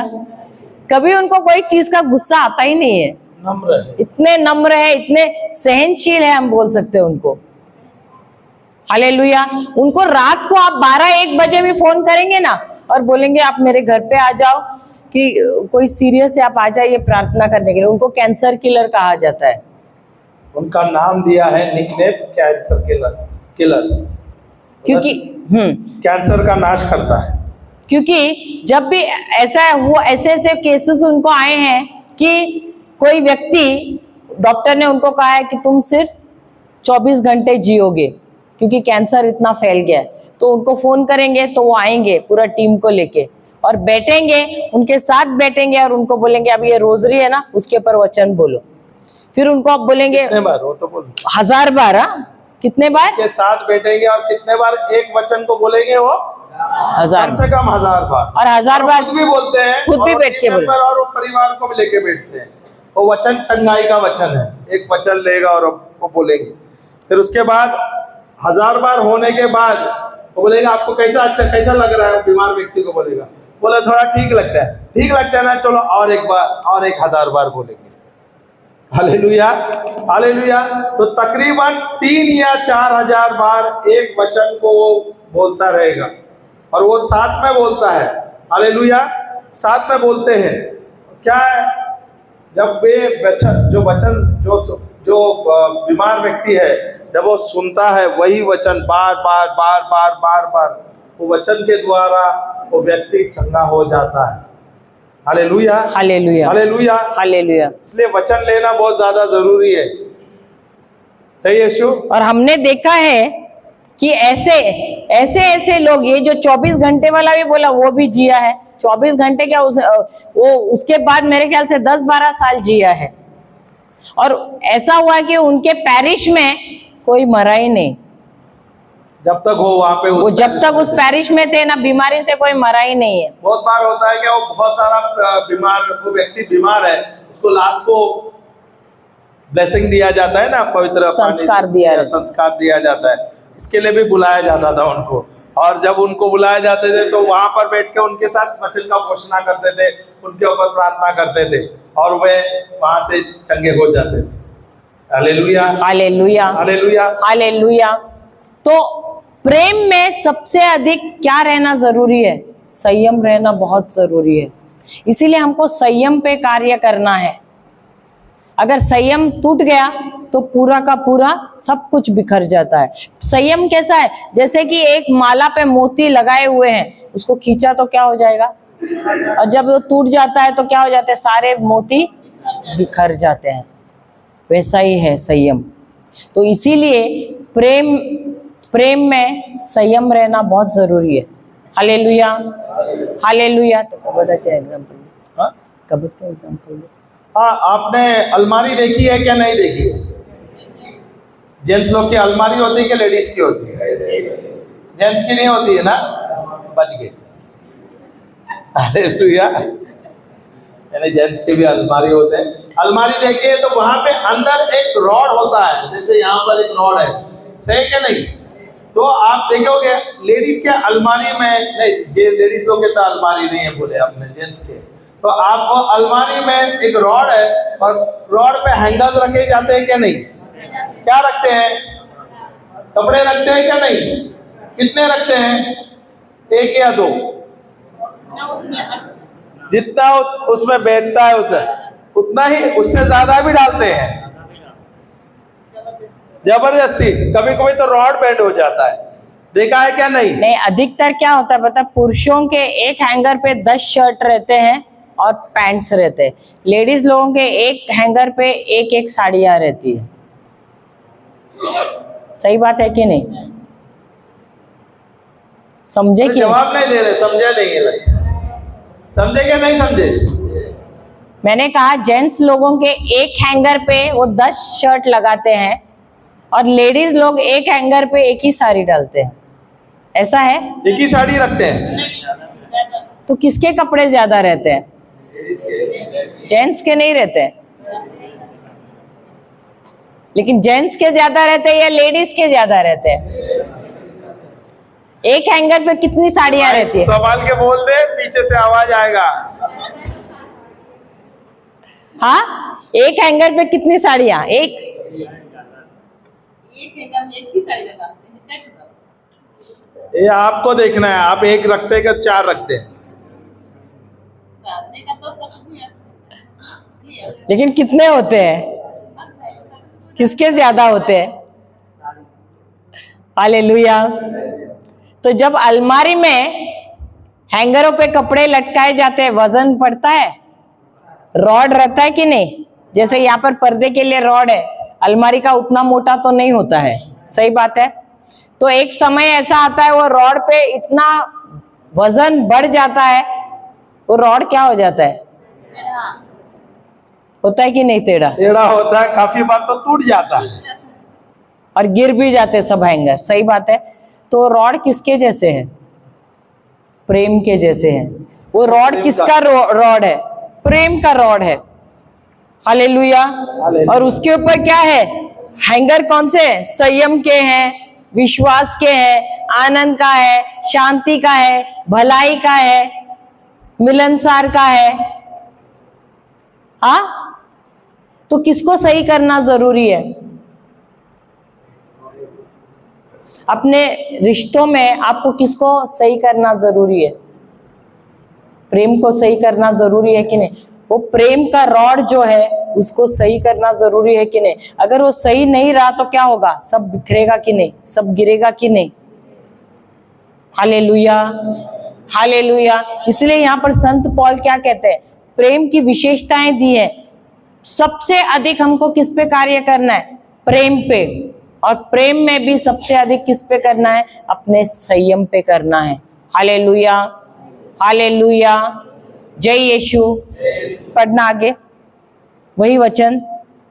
कभी उनको कोई चीज का गुस्सा आता ही नहीं है, नम्र है। इतने नम्र है, इतने सहनशील है, हम बोल सकते हैं उनको। हालेलुया। उनको रात को आप 12-1 बजे भी फोन करेंगे ना और बोलेंगे आप मेरे घर पे आ जाओ, कि कोई सीरियस है, आप आ जाइए प्रार्थना करने के लिए। उनको कैंसर किलर कहा जाता है। उनका नाम दिया है निकनेम कैंसर किलर, क्योंकि कैंसर का नाश करता है। क्योंकि जब भी ऐसा वो ऐसे केसेस उनको आए हैं कि कोई व्यक्ति, डॉक्टर ने उनको कहा है कि तुम सिर्फ 24 घंटे जियोगे, क्योंकि कैंसर इतना फैल गया है। तो उनको फोन करेंगे तो वो आएंगे पूरा टीम को लेके और बैठेंगे, उनके साथ बैठेंगे और उनको बोलेंगे अब ये रोजरी है ना, उसके ऊपर वचन बोलो। फिर उनको आप बोलेंगे कितने बार, वो तो बोलो 1000 बार। कितने बार के साथ बैठेंगे और कितने बार एक वचन को बोलेंगे? वो 1000 कम से कम 1000 बार। और 1000 बार खुद भी बोलते हैं, खुद भी और बैठ के टीम मेंबर और वो परिवार को भी लेके बैठते हैं। वो वचन चंगाई का वचन है, एक वचन लेगा और वो बोलेंगे। फिर उसके बाद 1000 बार होने के बाद वो बोलेगा आपको कैसा कैसा लग रहा है? वो बीमार व्यक्ति को बोलेगा, बोला थोड़ा ठीक लगता है। ठीक लगता है ना, चलो और एक बार, और 1000 बार बोलेंगे। Hallelujah, hallelujah. तो तकरीबन 3 या 4000 बार एक वचन को वो बोलता रहेगा, और वो साथ में बोलता है। हालेलुया, साथ में बोलते हैं। क्या है, जब वे वचन जो बीमार व्यक्ति है, जब वो सुनता है वही वचन बार बार बार बार बार बार, वो वचन के द्वारा वो व्यक्ति चंगा हो जाता है। Hallelujah, hallelujah, hallelujah, hallelujah. इसलिए वचन लेना बहुत ज्यादा जरूरी है। सही है यीशु। और हमने देखा है कि ऐसे लोग, ये जो 24 घंटे वाला भी बोला वो भी जिया है। 24 घंटे क्या, वो उसके बाद मेरे ख्याल से 10-12 साल जिया है। और ऐसा हुआ कि उनके पैरिश में कोई मरा ही नहीं। जब तक हो वहां पे, वो जब तक उस पैरिश में थे ना, बीमारी से कोई मरा ही नहीं है। बहुत बार होता है कि वो बहुत सारा बीमार, वो व्यक्ति बीमार है, उसको लास्ट को ब्लेसिंग दिया जाता है ना, पवित्र संस्कार दिया जाता है। इसके लिए भी बुलाया जाता था उनको, और जब उनको बुलाए जाते थे तो वहां पर बैठ के उनके साथ वचन का घोषणा करते थे, उनके ऊपर प्रार्थना करते थे, और वे वहां से चंगे हो जाते थे। Hallelujah, hallelujah, hallelujah, hallelujah. तो प्रेम में सबसे अधिक क्या रहना जरूरी है? संयम रहना बहुत जरूरी है। इसीलिए हमको संयम पे कार्य करना है। अगर संयम टूट गया तो पूरा का पूरा सब कुछ बिखर जाता है। संयम कैसा है? जैसे कि एक माला पे मोती लगाए हुए हैं, उसको खींचा तो क्या हो जाएगा, और जब वो टूट जाता है तो क्या हो जाता है, सारे मोती बिखर जाते हैं। वैसा ही है संयम। तो इसीलिए प्रेम में संयम रहना बहुत जरूरी है। Hallelujah, hallelujah. तो कबूतर का एग्जांपल, कबूतर का एग्जांपल। हाँ, आपने अलमारी देखी है क्या? नहीं देखी है? जेंट्स लोग की अलमारी होती है कि लेडीज की होती है? जेंट्स की नहीं होती है ना, बच गए। हालेलुया। यानी जेंट्स के भी अलमारी होते हैं। अलमारी देखिए तो वहां पे अंदर एक रॉड होता है, जैसे यहाँ पर एक रॉड है, सही क्या नहीं? तो आप देखोगे लेडीज के अलमारी में नहीं, ये लेडीज लोग के तो अलमारी नहीं है बोले आपने, जेंट्स के। तो आप अलमारी में एक रॉड है, और रॉड पे हैंगर्स रखे जाते हैं क्या नहीं? क्या रखते हैं? कपड़े रखते हैं क्या नहीं? कितने रखते हैं? 1 या 2? जितना उसमें बैठता है उतना ही, उससे ज्यादा भी डालते हैं जबरदस्ती। कभी कभी तो रॉड बैंड हो जाता है, देखा है क्या नहीं? नहीं, अधिकतर क्या होता है पता है, पुरुषों के एक हैंगर पे 10 शर्ट रहते हैं और पैंट्स रहते हैं। लेडीज लोगों के एक हैंगर पे एक साड़ियां रहती है। सही बात है कि नहीं? समझे कि जवाब नहीं दे रहे, समझे नहीं है? समझे क्या नहीं समझे? मैंने कहा जेंट्स लोगों के एक हैंगर पे वो 10 शर्ट लगाते हैं, और लेडीज लोग एक हैंगर पे एक ही साड़ी डालते हैं। ऐसा है? एक ही साड़ी रखते हैं। तो किसके कपड़े ज्यादा रहते हैं? जेंट्स के नहीं रहते हैं। लेकिन जेंट्स के ज्यादा रहते हैं या लेडीज के ज्यादा रहते हैं? एक हैंगर पे कितनी साड़ियां रहती है? संभाल के बोल दे, पीछे से आवाज आएगा। हाँ, एक हैंगर पे कितनी साड़ियां? एक हैंगर में एक ही साड़ी लगाते हैं, क्या करता ये आपको देखना है, आप एक रखते हैं कि 4 रखते हैं? डालने का तो सब नहीं है। लेकिन कितने होते हैं? किसके ज्यादा होते हैं? हालेलुया। तो जब अलमारी में हैंगरों पे कपड़े लटकाए जाते हैं, वजन पड़ता है? रॉड रहता है कि नहीं? जैसे यहाँ पर पर्दे के लिए रॉड है, अलमारी का उतना मोटा तो नहीं होता है, सही बात है। तो एक समय ऐसा आता है वो रॉड पे इतना वजन बढ़ जाता है, वो रॉड क्या हो जाता है? होता है कि नहीं? टेढ़ा होता है, काफी बार तो टूट जाता है और गिर भी जाते सब हैंगर, सही बात है। तो रॉड किसके जैसे है? प्रेम के जैसे है। वो रॉड किसका रॉड है? प्रेम का रॉड है। हालेलुया। और उसके ऊपर क्या है? हैंगर कौन से? संयम के हैं, विश्वास के हैं, आनंद का है, शांति का है, भलाई का है, मिलनसार का है। हाँ, तो किसको सही करना जरूरी है? अपने रिश्तों में आपको किसको सही करना जरूरी है? प्रेम को सही करना जरूरी है कि नहीं? वो प्रेम का रॉड जो है उसको सही करना जरूरी है कि नहीं? अगर वो सही नहीं रहा तो क्या होगा? सब बिखरेगा कि नहीं? सब गिरेगा कि नहीं? Hallelujah, hallelujah. इसलिए यहाँ पर संत पौल क्या कहते हैं? प्रेम की विशेषताएं दी है। सबसे अधिक हमको किस पे कार्य करना है? प्रेम पे। और प्रेम में भी सबसे अधिक किस पे करना है? अपने संयम पे करना है। हालेलुया, हालेलुया, जय यीशु। पढ़ना आगे वही वचन,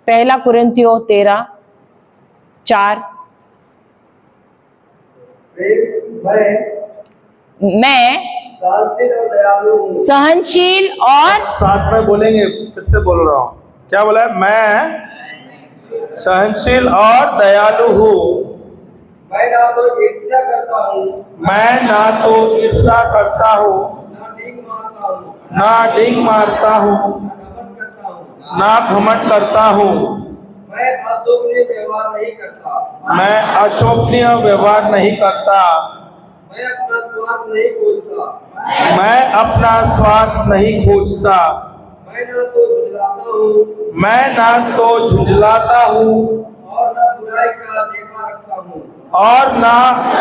1 कुरिन्थियों 13:4। मैं सहनशील और साथ में बोलेंगे, फिर से बोल रहा हूँ, क्या बोला है? मैं सहनशील और दयालु हूँ। मैं ना तो ईर्ष्या करता हूँ, मैं ना तो ईर्ष्या करता हूँ, ना डींग मारता हूँ, ना घमंड करता हूँ, मैं अशोभनीय व्यवहार नहीं करता, मैं अशोभनीय व्यवहार नहीं करता, मैं अपना स्वार्थ नहीं खोजता, मैं अपना स्वार्थ नहीं खोजता, मैं ना तो झुंझलाता हूँ, मैं ना तो झुंझलाता हूँ, और ना बुराई का लेखा रखता हूँ, और ना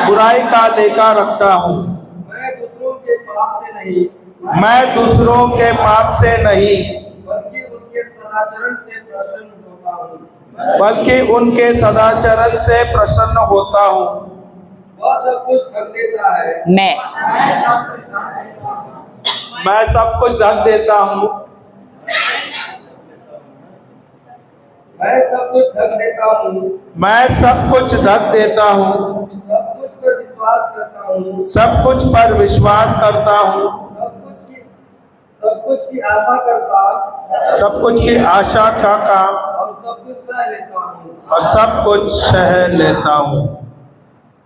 बुराई का लेखा रखता हूँ। मैं दूसरों के पाप से नहीं, मैं दूसरों के पाप से नहीं, बल्कि उनके सदाचरण से प्रसन्न होता हूँ, बल्कि उनके सदाचरण से प्रसन्न होता हूँ। वह सब कुछ ढक देता है, मैं सब कुछ ढक देता हूँ, मैं सब कुछ ढक देता हूँ, मैं सब कुछ ढक देता हूँ, सब कुछ पर विश्वास करता हूँ, सब कुछ पर विश्वास करता हूँ, सब कुछ की आशा करता, सब कुछ की आशा का काम, और सब कुछ सह लेता हूँ, और सब कुछ सह लेता हूँ।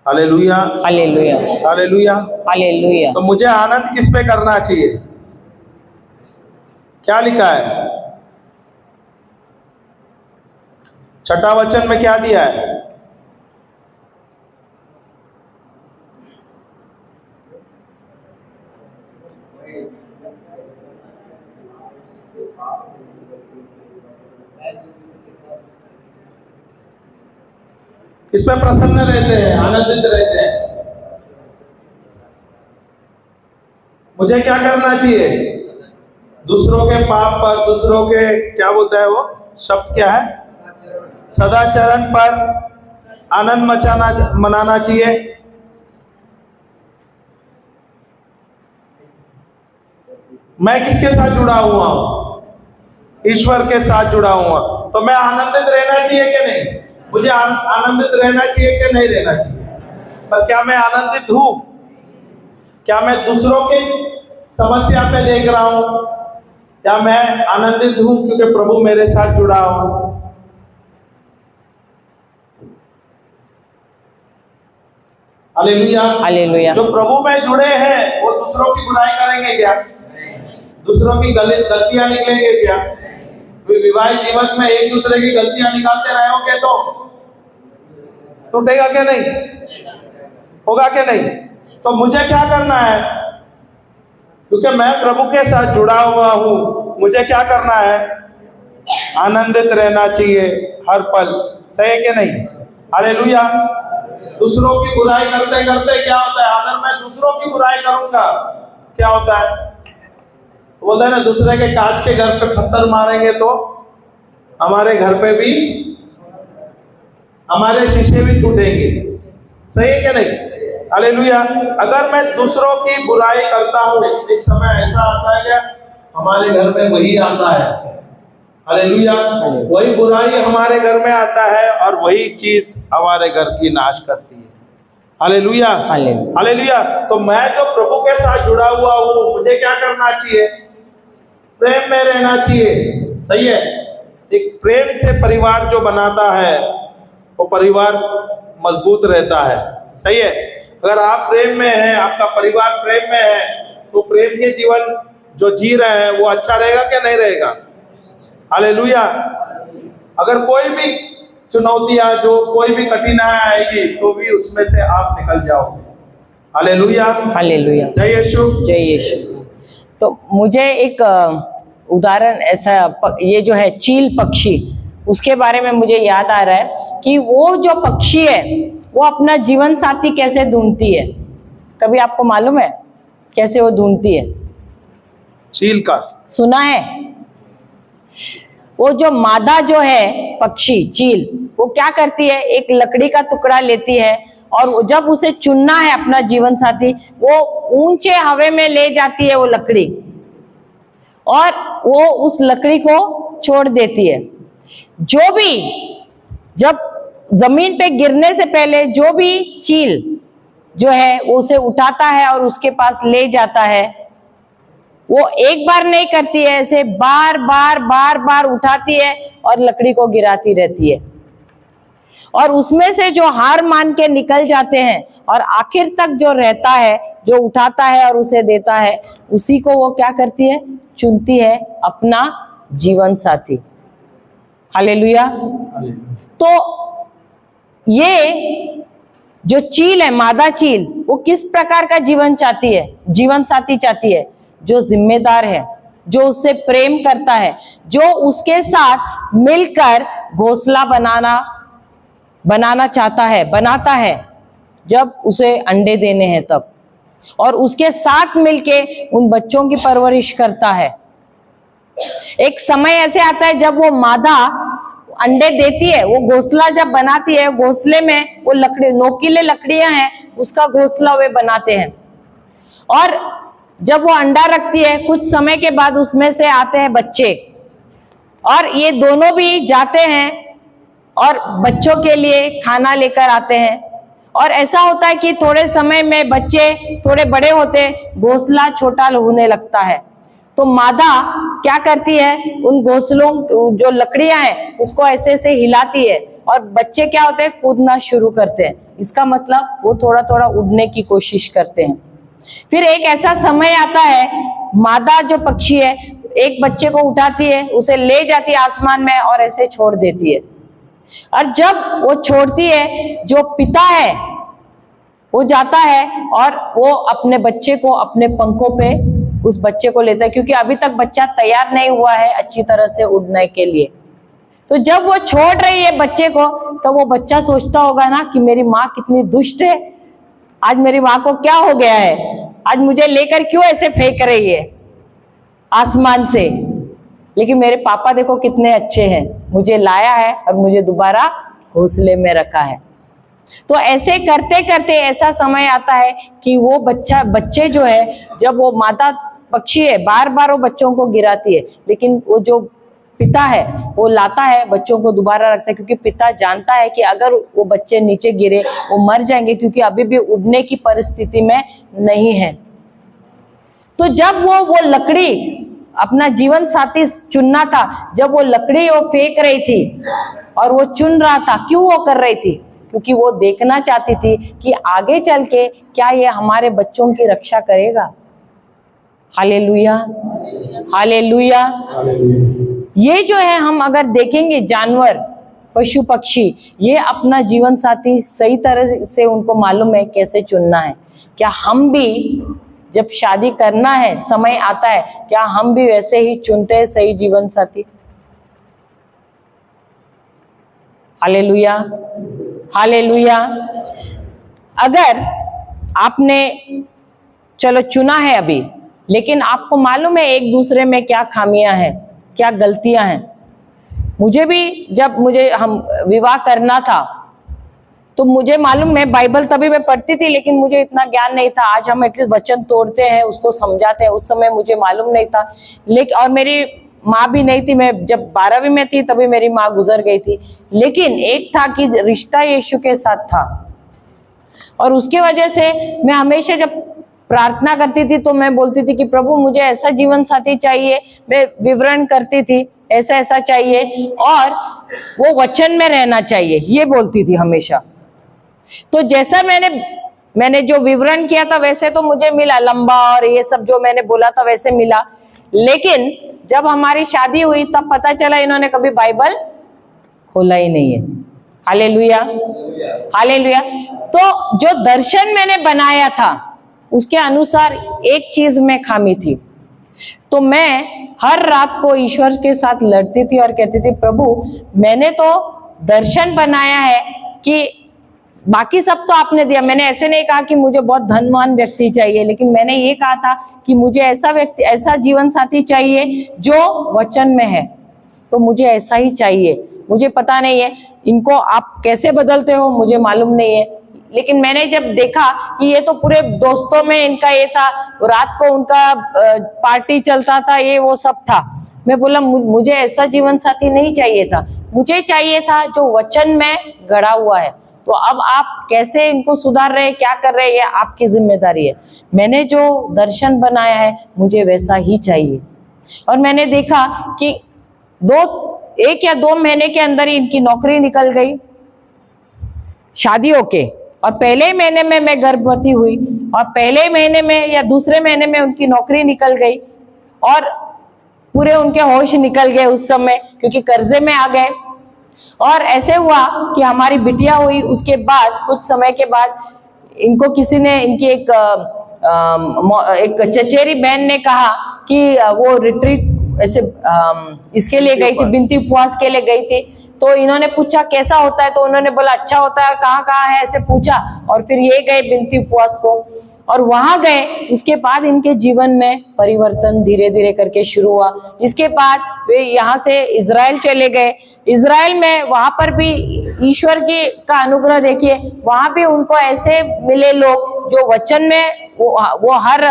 Hallelujah, hallelujah, hallelujah. हालेलुया। तो मुझे आनंद किस पे करना चाहिए? क्या लिखा है? 6ठा वचन में क्या दिया है? इसमें प्रसन्न रहते हैं, आनंदित रहते हैं। मुझे क्या करना चाहिए? दूसरों के पाप पर, दूसरों के क्या बोलता है वो शब्द क्या है? सदाचरण पर आनंद मनाना चाहिए। मैं किसके साथ जुड़ा हुआ हूं? ईश्वर के साथ जुड़ा हुआ। तो मैं आनंदित रहना चाहिए कि नहीं? मुझे आनंदित रहना चाहिए कि नहीं रहना चाहिए? पर क्या मैं आनंदित हूं? क्या मैं दूसरों की समस्या पे देख रहा हूं? क्या मैं आनंदित हूं क्योंकि प्रभु मेरे साथ जुड़ा हो? Hallelujah, hallelujah. जो प्रभु में जुड़े हैं वो दूसरों की बुराई करेंगे क्या? दूसरों की गलतियां निकलेंगे क्या? विवाहित जीवन में एक दूसरे की गलतियां निकालते रहोगे तो टूटेगा क्या नहीं, होगा क्या नहीं। तो मुझे क्या करना है, क्योंकि मैं प्रभु के साथ जुड़ा हुआ हूं, मुझे क्या करना है, आनंदित रहना चाहिए हर पल। सही है कि नहीं? हालेलुया। दूसरों की बुराई करते करते क्या होता है, अगर मैं दूसरों की बुराई करूंगा क्या होता है, बोलता है ना, दूसरे के कांच के घर पे पत्थर मारेंगे तो हमारे घर पे भी हमारे शीशे भी टूटेंगे। सही है क्या नहीं? हालेलुया। अगर मैं दूसरों की बुराई करता हूं, एक समय ऐसा आता है क्या हमारे घर में वही आता है, हालेलुया, वही बुराई हमारे घर में आता है और वही चीज हमारे घर की नाश करती है। Hallelujah, hallelujah. तो मैं जो प्रभु के साथ जुड़ा हुआ हूं, मुझे क्या करना चाहिए, प्रेम में रहना चाहिए। सही है। एक प्रेम से परिवार जो बनाता है वो परिवार मजबूत रहता है। सही है। अगर आप प्रेम में हैं, आपका परिवार प्रेम में है, तो प्रेम के जीवन जो जी रहे हैं वो अच्छा रहेगा क्या नहीं रहेगा? हालेलुया। अगर कोई भी चुनौतियां, जो कोई भी कठिनाई आएगी तो भी उसमें से आप निकल जाओगे। Hallelujah, hallelujah. जय यीशु, जय यीशु। तो मुझे एक उदाहरण ऐसा, ये जो है चील पक्षी, उसके बारे में मुझे याद आ रहा है कि वो जो पक्षी है वो अपना जीवन साथी कैसे ढूंढती है। कभी आपको मालूम है कैसे वो ढूंढती है? चील का सुना है? वो जो मादा जो है पक्षी चील, वो क्या करती है, एक लकड़ी का टुकड़ा लेती है और जब उसे चुनना है अपना जीवन साथी, वो ऊंचे हवे में ले जाती है वो लकड़ी, और वो उस लकड़ी को छोड़ देती है। जो भी, जब जमीन पे गिरने से पहले जो भी चील जो है वो उसे उठाता है और उसके पास ले जाता है। वो एक बार नहीं करती है, ऐसे बार बार बार बार उठाती है और लकड़ी को गिराती रहती है, और उसमें से जो हार मान के निकल जाते हैं और आखिर तक जो रहता है, जो उठाता है और उसे देता है, उसी को वो क्या करती है, चुनती है अपना जीवन साथी। हालेलुया। तो ये जो चील है, मादा चील, वो किस प्रकार का जीवन चाहती है, जीवन साथी चाहती है? जो जिम्मेदार है, जो उससे प्रेम करता है, जो उसके साथ मिलकर घोंसला बनाना चाहता है, बनाता है जब उसे अंडे देने हैं तब, और उसके साथ मिलके उन बच्चों की परवरिश करता है। एक समय ऐसे आता है जब वो मादा अंडे देती है, वो घोंसला जब बनाती है, घोंसले में वो लकड़ी, नोकीले लकड़ियां हैं, उसका घोंसला वे बनाते हैं, और जब वो अंडा रखती है, कुछ समय के बाद उसमें से आते हैं बच्चे, और ये दोनों भी जाते हैं और बच्चों के लिए खाना लेकर आते हैं। और ऐसा होता है कि थोड़े समय में बच्चे थोड़े बड़े होते, घोंसला छोटा होने लगता है, तो मादा क्या करती है, उन घोंसलों जो लकड़ियां हैं उसको ऐसे ऐसे हिलाती है, और बच्चे क्या होते हैं, कूदना शुरू करते हैं। इसका मतलब वो थोड़ा थोड़ा उड़ने की कोशिश करते हैं। फिर एक ऐसा समय आता है, मादा जो पक्षी है एक बच्चे को उठाती है, उसे ले जाती है आसमान में और ऐसे छोड़ देती है, और जब वो छोड़ती है, जो पिता है वो जाता है और वो अपने बच्चे को अपने पंखों पे, उस बच्चे को लेता है, क्योंकि अभी तक बच्चा तैयार नहीं हुआ है अच्छी तरह से उड़ने के लिए। तो जब वो छोड़ रही है बच्चे को, तो वो बच्चा सोचता होगा ना कि मेरी माँ कितनी दुष्ट है, आज मेरी माँ को क्या हो गया है, आज मुझे लेकर क्यों ऐसे फेंक रही है आसमान से, लेकिन मेरे पापा देखो कितने अच्छे हैं, मुझे लाया है और मुझे दोबारा घोंसले में रखा है। तो ऐसे करते करते ऐसा समय आता है कि वो बच्चे जो है, जब वो माता पक्षी है बार बार वो बच्चों को गिराती है, लेकिन वो जो पिता है वो लाता है, बच्चों को दोबारा रखता है, क्योंकि पिता जानता है कि अगर वो बच्चे नीचे गिरे वो मर जाएंगे, क्योंकि अभी भी उड़ने की परिस्थिति में नहीं है। तो जब वो लकड़ी अपना जीवन साथी चुनना था, जब वो लकड़ी वो फेंक रही थी और वो चुन रहा था, क्यों वो कर रही थी? क्योंकि वो देखना चाहती थी कि आगे चल के क्या ये हमारे बच्चों की रक्षा करेगा। Hallelujah, hallelujah. ये जो है हम अगर देखेंगे जानवर, पशु पक्षी, ये अपना जीवन साथी सही तरह से उनको मालूम है कैसे चुनना है। क्या हम भी जब शादी करना है, समय आता है, क्या हम भी वैसे ही चुनते हैं सही जीवन साथी? Hallelujah, hallelujah. अगर आपने चलो चुना है अभी, लेकिन आपको मालूम है एक दूसरे में क्या खामियां हैं, क्या गलतियां हैं। मुझे भी जब हम विवाह करना था तो मुझे मालूम, मैं बाइबल तभी मैं पढ़ती थी लेकिन मुझे इतना ज्ञान नहीं था। आज हम एटलीस्ट वचन तोड़ते हैं, उसको समझाते हैं, उस समय मुझे मालूम नहीं था। लेकिन और मेरी माँ भी नहीं थी, मैं जब 12वीं में थी तभी मेरी माँ गुजर गई थी। लेकिन एक था कि रिश्ता यीशु के साथ था, और उसके वजह से मैं हमेशा जब प्रार्थना करती थी तो मैं बोलती थी कि प्रभु मुझे ऐसा जीवन साथी चाहिए। मैं विवरण करती थी ऐसा ऐसा चाहिए, और वो वचन में रहना चाहिए, ये बोलती थी हमेशा। तो जैसा मैंने जो विवरण किया था वैसे तो मुझे मिला, लंबा और ये सब जो मैंने बोला था वैसे मिला। लेकिन जब हमारी शादी हुई तब पता चला इन्होंने कभी बाइबल खोला ही नहीं है। Hallelujah, hallelujah. तो जो दर्शन मैंने बनाया था उसके अनुसार एक चीज में खामी थी। तो मैं हर रात को ईश्वर के साथ लड़ती थी और कहती थी प्रभु मैंने तो दर्शन बनाया है कि बाकी सब तो आपने दिया। मैंने ऐसे नहीं कहा कि मुझे बहुत धनवान व्यक्ति चाहिए, लेकिन मैंने ये कहा था कि मुझे ऐसा व्यक्ति, ऐसा जीवन साथी चाहिए जो वचन में है। तो मुझे ऐसा ही चाहिए। मुझे पता नहीं है इनको आप कैसे बदलते हो, मुझे मालूम नहीं है। लेकिन मैंने जब देखा कि ये तो पूरे दोस्तों में इनका ये था, रात को उनका पार्टी चलता था, ये वो सब था, मैं बोला मुझे ऐसा जीवन साथी नहीं चाहिए था। मुझे चाहिए था जो वचन में गड़ा हुआ है। तो अब आप कैसे इनको सुधार रहे हैं, क्या कर रहे हैं, ये आपकी जिम्मेदारी है। मैंने जो दर्शन बनाया है मुझे वैसा ही चाहिए। और मैंने देखा कि 1 या 2 महीने के अंदर ही इनकी नौकरी निकल गई शादी होके, और पहले महीने में मैं गर्भवती हुई, और पहले महीने में या दूसरे महीने में उनकी नौकरी निकल गई, और पूरे उनके होश निकल गए उस समय, क्योंकि कर्जे में आ गए। और ऐसे हुआ कि हमारी बिटिया हुई, उसके बाद कुछ समय के बाद इनको किसी ने, इनकी एक चचेरी बहन ने कहा कि वो रिट्रीट ऐसे इसके लिए गई थी, बिनती उपवास के लिए गई थी। तो इन्होंने पूछा कैसा होता है, तो उन्होंने बोला अच्छा होता है, कहाँ कहाँ है, ऐसे पूछा। और फिर ये गए बिनती उपवास को, और वहां गए। उसके बाद इनके जीवन में परिवर्तन धीरे धीरे करके शुरू हुआ। इसके बाद वे यहाँ से इजराइल चले गए। इजराइल में वहां पर भी ईश्वर की का अनुग्रह देखिए, वहां भी उनको ऐसे मिले लोग जो वचन में वो हर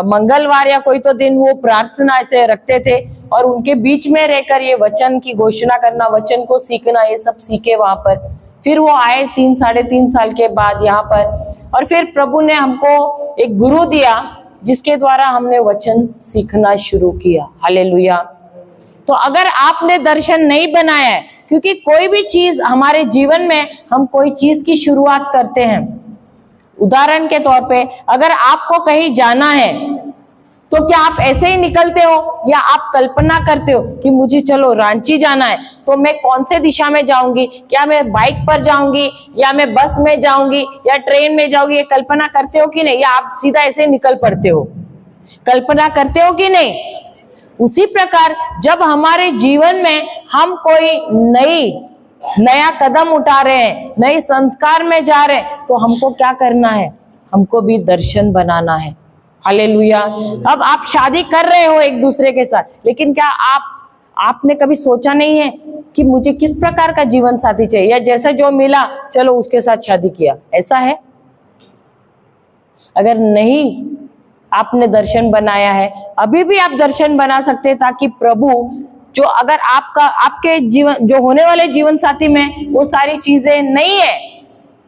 मंगलवार या कोई तो दिन वो प्रार्थना ऐसे रखते थे, और उनके बीच में रहकर ये वचन की घोषणा करना, वचन को सीखना, ये सब सीखे वहां पर। फिर वो आए 3-3.5 साल के बाद यहाँ पर, और फिर प्रभु ने हमको एक गुरु दिया जिसके द्वारा हमने वचन सीखना शुरू किया। हालेलुया। तो अगर आपने दर्शन नहीं बनाया है, क्योंकि कोई भी चीज हमारे जीवन में, हम कोई चीज की शुरुआत करते हैं, उदाहरण के तौर पे अगर आपको कहीं जाना है तो क्या आप ऐसे ही निकलते हो, या आप कल्पना करते हो कि मुझे चलो रांची जाना है तो मैं कौन से दिशा में जाऊंगी, क्या मैं बाइक पर जाऊंगी या मैं बस में जाऊंगी या ट्रेन में जाऊंगी, ये कल्पना करते हो कि नहीं, या आप सीधा ऐसे निकल पड़ते हो? कल्पना करते हो कि नहीं? उसी प्रकार जब हमारे जीवन में हम कोई नया कदम उठा रहे हैं, नए संस्कार में जा रहे हैं, तो हमको क्या करना है? हमको भी दर्शन बनाना है। हालेलुया। अब आप शादी कर रहे हो एक दूसरे के साथ, लेकिन क्या आपने कभी सोचा नहीं है कि मुझे किस प्रकार का जीवन साथी चाहिए, या जैसा जो मिला चलो उसके साथ शादी किया, ऐसा है? अगर नहीं आपने दर्शन बनाया है, अभी भी आप दर्शन बना सकते हैं, ताकि प्रभु जो अगर आपके जीवन जो होने वाले जीवन साथी में वो सारी चीजें नहीं है,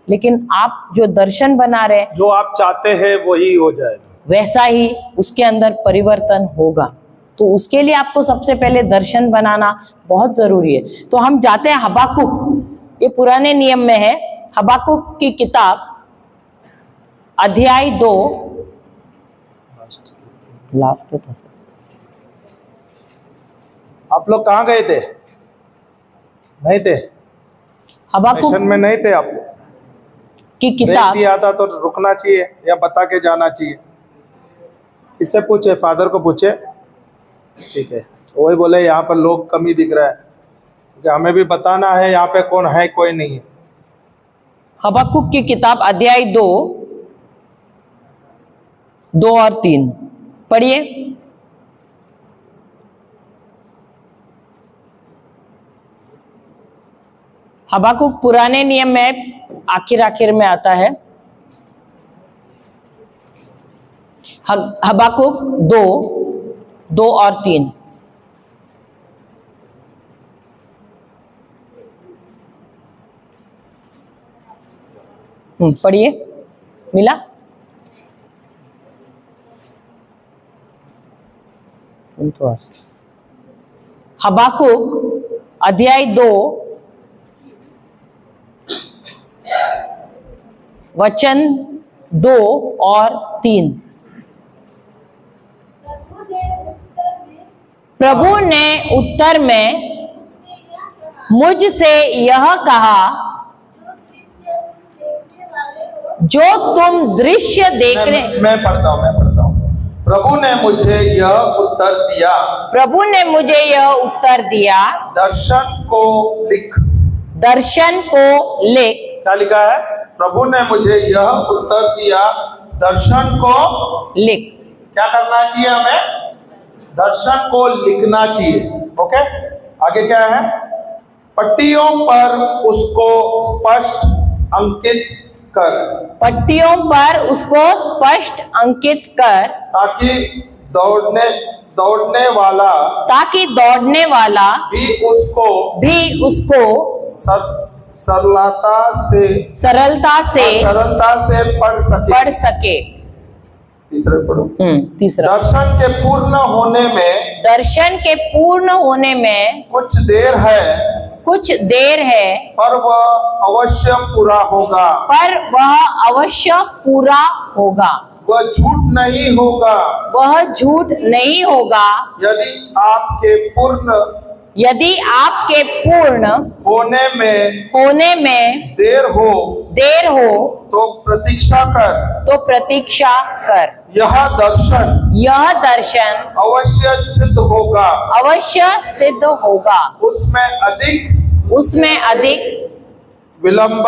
लेकिन आप जो दर्शन बना रहे, जो आप चाहते हैं वही हो जाए, वैसा ही उसके अंदर परिवर्तन होगा। तो उसके लिए आपको सबसे पहले दर्शन बनाना बहुत जरूरी है। तो हम जाते हैं हबाकुक, ये पुराने नियम में है, हबाकुक की किताब अध्याय 2, लास्ट था आप लोग कहाँ गए थे? नहीं थे, हबाकुक मिशन में नहीं थे आप लोग? की ब्रेक किताब दिया था तो रुकना चाहिए या बता के जाना चाहिए? इससे पूछे, फादर को पूछे। ठीक है, वही बोले यहाँ पर लोग कमी दिख रहा है, क्योंकि हमें भी बताना है यहाँ पे कौन है कोई नहीं है। हबाकुक की किताब अध्याय 2 और 3 पढ़िए। हबाकुक पुराने नियम में आखिर में आता है। हबाकुक 2 और 3। पढ़िए। मिला? हबाकुक अध्याय 2 वचन 2 और 3। प्रभु ने उत्तर में मुझसे यह कहा, जो तुम दृश्य देख रहे। मैं पढ़ता हूँ। प्रभु ने मुझे यह उत्तर दिया। प्रभु ने मुझे यह उत्तर दिया, दर्शन को लिख। दर्शन को लिख। क्या लिखा है? प्रभु ने मुझे यह उत्तर दिया, दर्शन को लिख। क्या करना चाहिए हमें? दर्शन को लिखना चाहिए। ओके, आगे क्या है? पट्टियों पर उसको स्पष्ट अंकित कर। पट्टियों पर उसको स्पष्ट अंकित कर, ताकि दौड़ने वाला भी उसको सरलता से पढ़ सके। तीसरा पढ़ो। तीसरा, दर्शन के पूर्ण होने में कुछ देर है, पर वह अवश्य पूरा होगा। वह झूठ नहीं होगा। यदि आपके पूर्ण होने में देर हो तो प्रतीक्षा कर। यह दर्शन अवश्य सिद्ध होगा। उसमें अधिक विलंब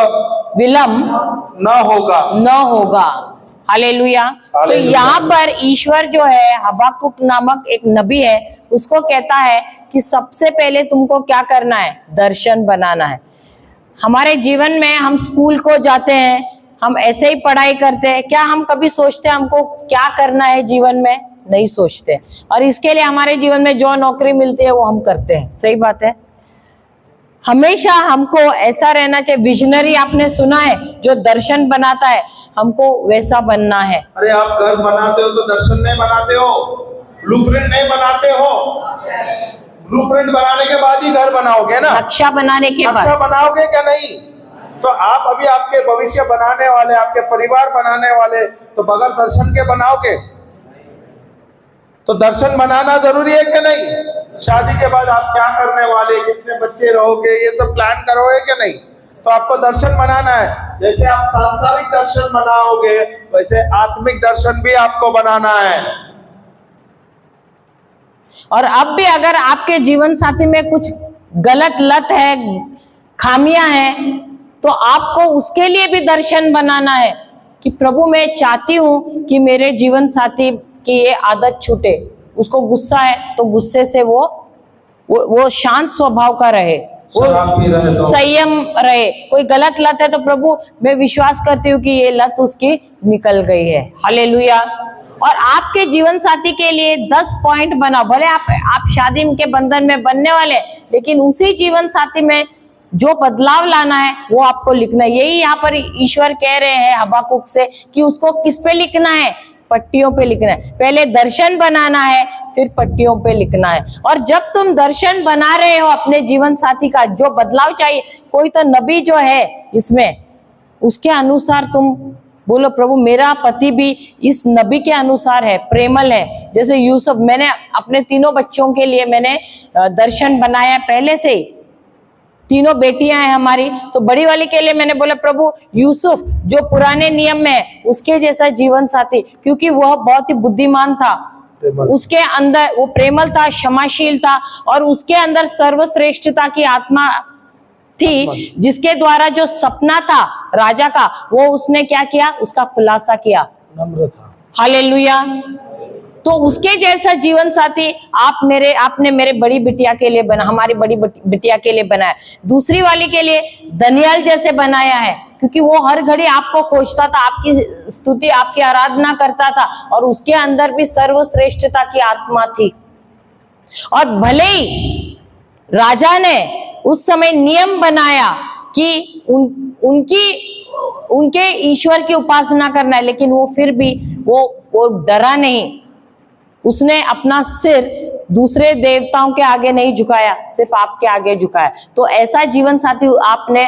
न होगा। हालेलुया। तो यहाँ पर ईश्वर जो है, हबाकुक नामक एक नबी है, उसको कहता है कि सबसे पहले तुमको क्या करना है? दर्शन बनाना है। हमारे जीवन में हम स्कूल को जाते हैं, हम ऐसे ही पढ़ाई करते हैं, क्या हम कभी सोचते हैं हमको क्या करना है जीवन में? नहीं सोचते। और इसके लिए हमारे जीवन में जो नौकरी मिलती है वो हम करते हैं। सही बात है। हमेशा हमको ऐसा रहना चाहिए। विजनरी आपने सुना है, जो दर्शन बनाता है, हमको वैसा बनना है। अरे आप घर बनाते हो तो दर्शन नहीं बनाते हो, ब्लूप्रिंट नहीं बनाते हो। ब्लूप्रिंट बनाने के बाद ही घर बनाओगे ना, नक्शा बनाने के बाद। नक्शा बनाओगे क्या? नहीं। तो आप अभी आपके भविष्य बनाने वाले, आपके परिवार बनाने वाले, तो बगैर दर्शन के बनाओगे? तो दर्शन बनाना जरूरी है कि नहीं? शादी के बाद आप क्या करने वाले, कितने बच्चे रहोगे, ये सब प्लान करोगे कि नहीं? तो आपको दर्शन बनाना है। जैसे आप सांसारिक दर्शन बनाओगे, वैसे आत्मिक दर्शन भी आपको बनाना है। और अब भी अगर आपके जीवन साथी में कुछ गलत लत है, खामियां हैं, तो आपको उसके लिए भी दर्शन बनाना है कि प्रभु मैं चाहती हूं कि मेरे जीवन साथी की ये आदत छूटे। उसको गुस्सा है तो गुस्से से वो शांत स्वभाव का रहे, वो संयम रहे। कोई गलत लत है तो प्रभु मैं विश्वास करती हूँ कि ये लत उसकी निकल गई है। हालेलुया। और आपके जीवन साथी के लिए 10 पॉइंट बनाओ। भले आप शादी के बंधन में बनने वाले, लेकिन उसी जीवन साथी में जो बदलाव लाना है वो आपको लिखना है। यही यहाँ पर ईश्वर कह रहे हैं हबाकुक से कि उसको किस पे लिखना है? पट्टियों पे लिखना है। पहले दर्शन बनाना है, फिर पट्टियों पे लिखना है। और जब तुम दर्शन बना रहे हो अपने जीवन साथी का, जो बदलाव चाहिए, कोई तो नबी जो है इसमें, उसके अनुसार तुम बोलो प्रभु मेरा पति भी इस नबी के अनुसार है, प्रेमल है, जैसे यूसुफ, मैंने अपने तीनों बच्चों के लिए मैंने दर्शन बनाया पहले से ही। तीनों बेटियां हैं हमारी, तो बड़ी वाली के लिए मैंने बोला प्रभु यूसुफ जो पुराने नियम में है उसके जैसा जीवन साथी, क्योंकि वह बहुत ही बुद्धिमान था, उसके अंदर वो प्रेमल था, क्षमाशील था, और उसके अंदर सर्वश्रेष्ठता की आत्मा थी, जिसके द्वारा जो सपना था राजा का वो उसने क्या किया, उसका खुलासा किया, नम्र था। हालेलुया। तो उसके जैसा जीवन साथी आपने मेरे बड़ी बिटिया के लिए बना, हमारी बड़ी बिटिया के लिए बनाया। दूसरी वाली के लिए दनियाल जैसे बनाया है, क्योंकि वो हर घड़ी आपको खोजता था, आपकी स्तुति आपकी आराधना करता था, और उसके अंदर भी सर्वश्रेष्ठता की आत्मा थी। और भले ही राजा ने उस समय नियम बनाया कि उनके ईश्वर की उपासना करना है, लेकिन वो फिर भी वो डरा नहीं, उसने अपना सिर दूसरे देवताओं के आगे नहीं झुकाया, सिर्फ आपके आगे झुकाया। तो ऐसा जीवन साथी आपने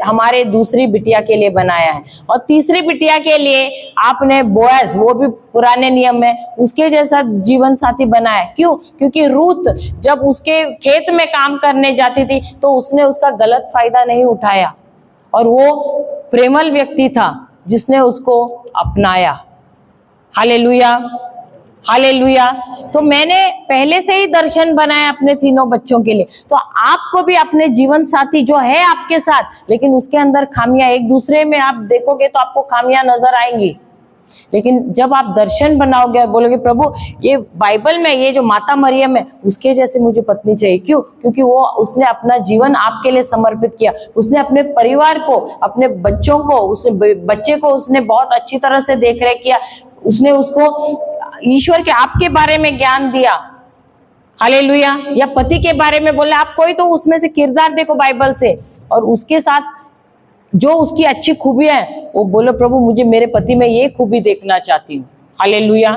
हमारे दूसरी बिटिया के लिए बनाया है। और तीसरी बिटिया के लिए आपने बोअज, वो भी पुराने नियम में, उसके जैसा जीवन साथी बनाया। क्यों? क्योंकि रूत जब उसके खेत में काम करने जाती थी तो उसने उसका गलत फायदा नहीं उठाया, और वो प्रेमल व्यक्ति था जिसने उसको अपनाया। Hallelujah, hallelujah. तो मैंने पहले से ही दर्शन बनाया अपने तीनों बच्चों के लिए। तो आपको भी अपने जीवन साथी जो है आपके साथ, लेकिन उसके अंदर खामियां, एक दूसरे में आप देखोगे तो आपको खामियां नजर आएंगी, लेकिन जब आप दर्शन बनाओगे और बोलोगे प्रभु ये बाइबल में ये जो माता मरियम है उसके जैसे मुझे पत्नी चाहिए। क्यों? क्योंकि उसने अपना जीवन आपके लिए समर्पित किया, उसने अपने परिवार को, अपने बच्चों को, बच्चे को उसने बहुत अच्छी तरह से देख रेख किया, उसने उसको ईश्वर के आपके बारे में ज्ञान दिया। हालेलुया। या पति के बारे में बोले, आप कोई तो उसमें से किरदार देखो बाइबल से, और उसके साथ जो उसकी अच्छी खूबियां है वो बोलो प्रभु मुझे मेरे पति में ये खूबी देखना चाहती हूँ। हालेलुया।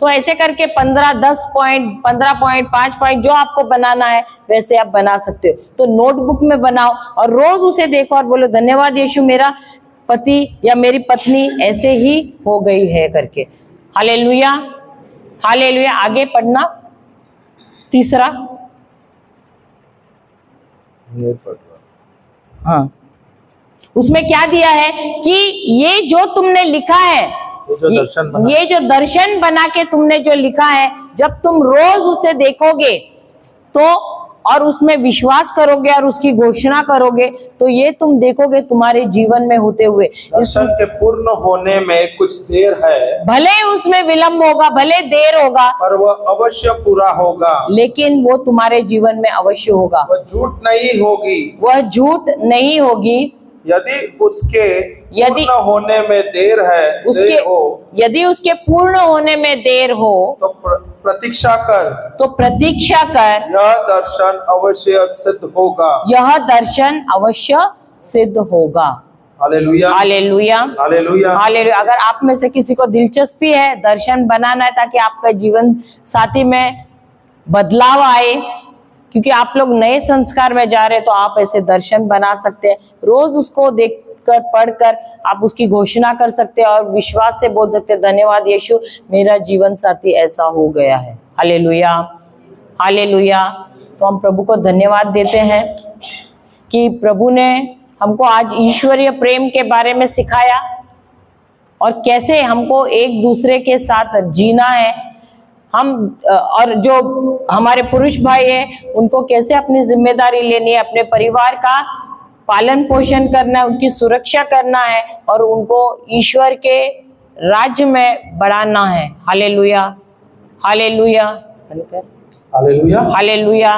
तो ऐसे करके 15, 10 पॉइंट, 15 पॉइंट, 5 पॉइंट जो आपको बनाना है वैसे आप बना सकते हो। तो नोटबुक में बनाओ और रोज उसे देखो और बोलो धन्यवाद यीशु, मेरा पति या मेरी पत्नी ऐसे ही हो गई है करके। Hallelujah, hallelujah. आगे पढ़ना, तीसरा। हाँ, उसमें क्या दिया है कि ये जो तुमने लिखा है, ये जो दर्शन बना के तुमने जो लिखा है, जब तुम रोज उसे देखोगे तो और उसमें विश्वास करोगे और उसकी घोषणा करोगे तो ये तुम देखोगे तुम्हारे जीवन में होते हुए। दर्शन के पूर्ण होने में कुछ देर है, भले उसमें विलंब होगा, भले देर होगा, पर वह अवश्य पूरा होगा, लेकिन वो तुम्हारे जीवन में अवश्य होगा। वह झूठ नहीं होगी, वह झूठ नहीं होगी। यदि उसके पूर्ण होने में देर है, यदि उसके पूर्ण होने में देर हो तो प्रतीक्षा कर, यह दर्शन अवश्य सिद्ध होगा, यह दर्शन अवश्य सिद्ध होगा। Hallelujah, hallelujah, hallelujah, hallelujah. अगर आप में से किसी को दिलचस्पी है दर्शन बनाना है ताकि आपका जीवन साथी में बदलाव आए, क्योंकि आप लोग नए संस्कार में जा रहे हैं, तो आप ऐसे दर्शन बना सकते हैं। रोज उसको देखकर, पढ़कर आप उसकी घोषणा कर सकते हैं और विश्वास से बोल सकते हैं धन्यवाद यीशु, मेरा जीवन साथी ऐसा हो गया है। Hallelujah, hallelujah. तो हम प्रभु को धन्यवाद देते हैं कि प्रभु ने हमको आज ईश्वरीय प्रेम के बारे में सिखाया और कैसे हमको एक दूसरे के साथ जीना है। हम और जो हमारे पुरुष भाई हैं उनको कैसे अपनी जिम्मेदारी लेनी है, अपने परिवार का पालन पोषण करना है, उनकी सुरक्षा करना है और उनको ईश्वर के राज्य में बढ़ाना है। Hallelujah, hallelujah, hallelujah, hallelujah.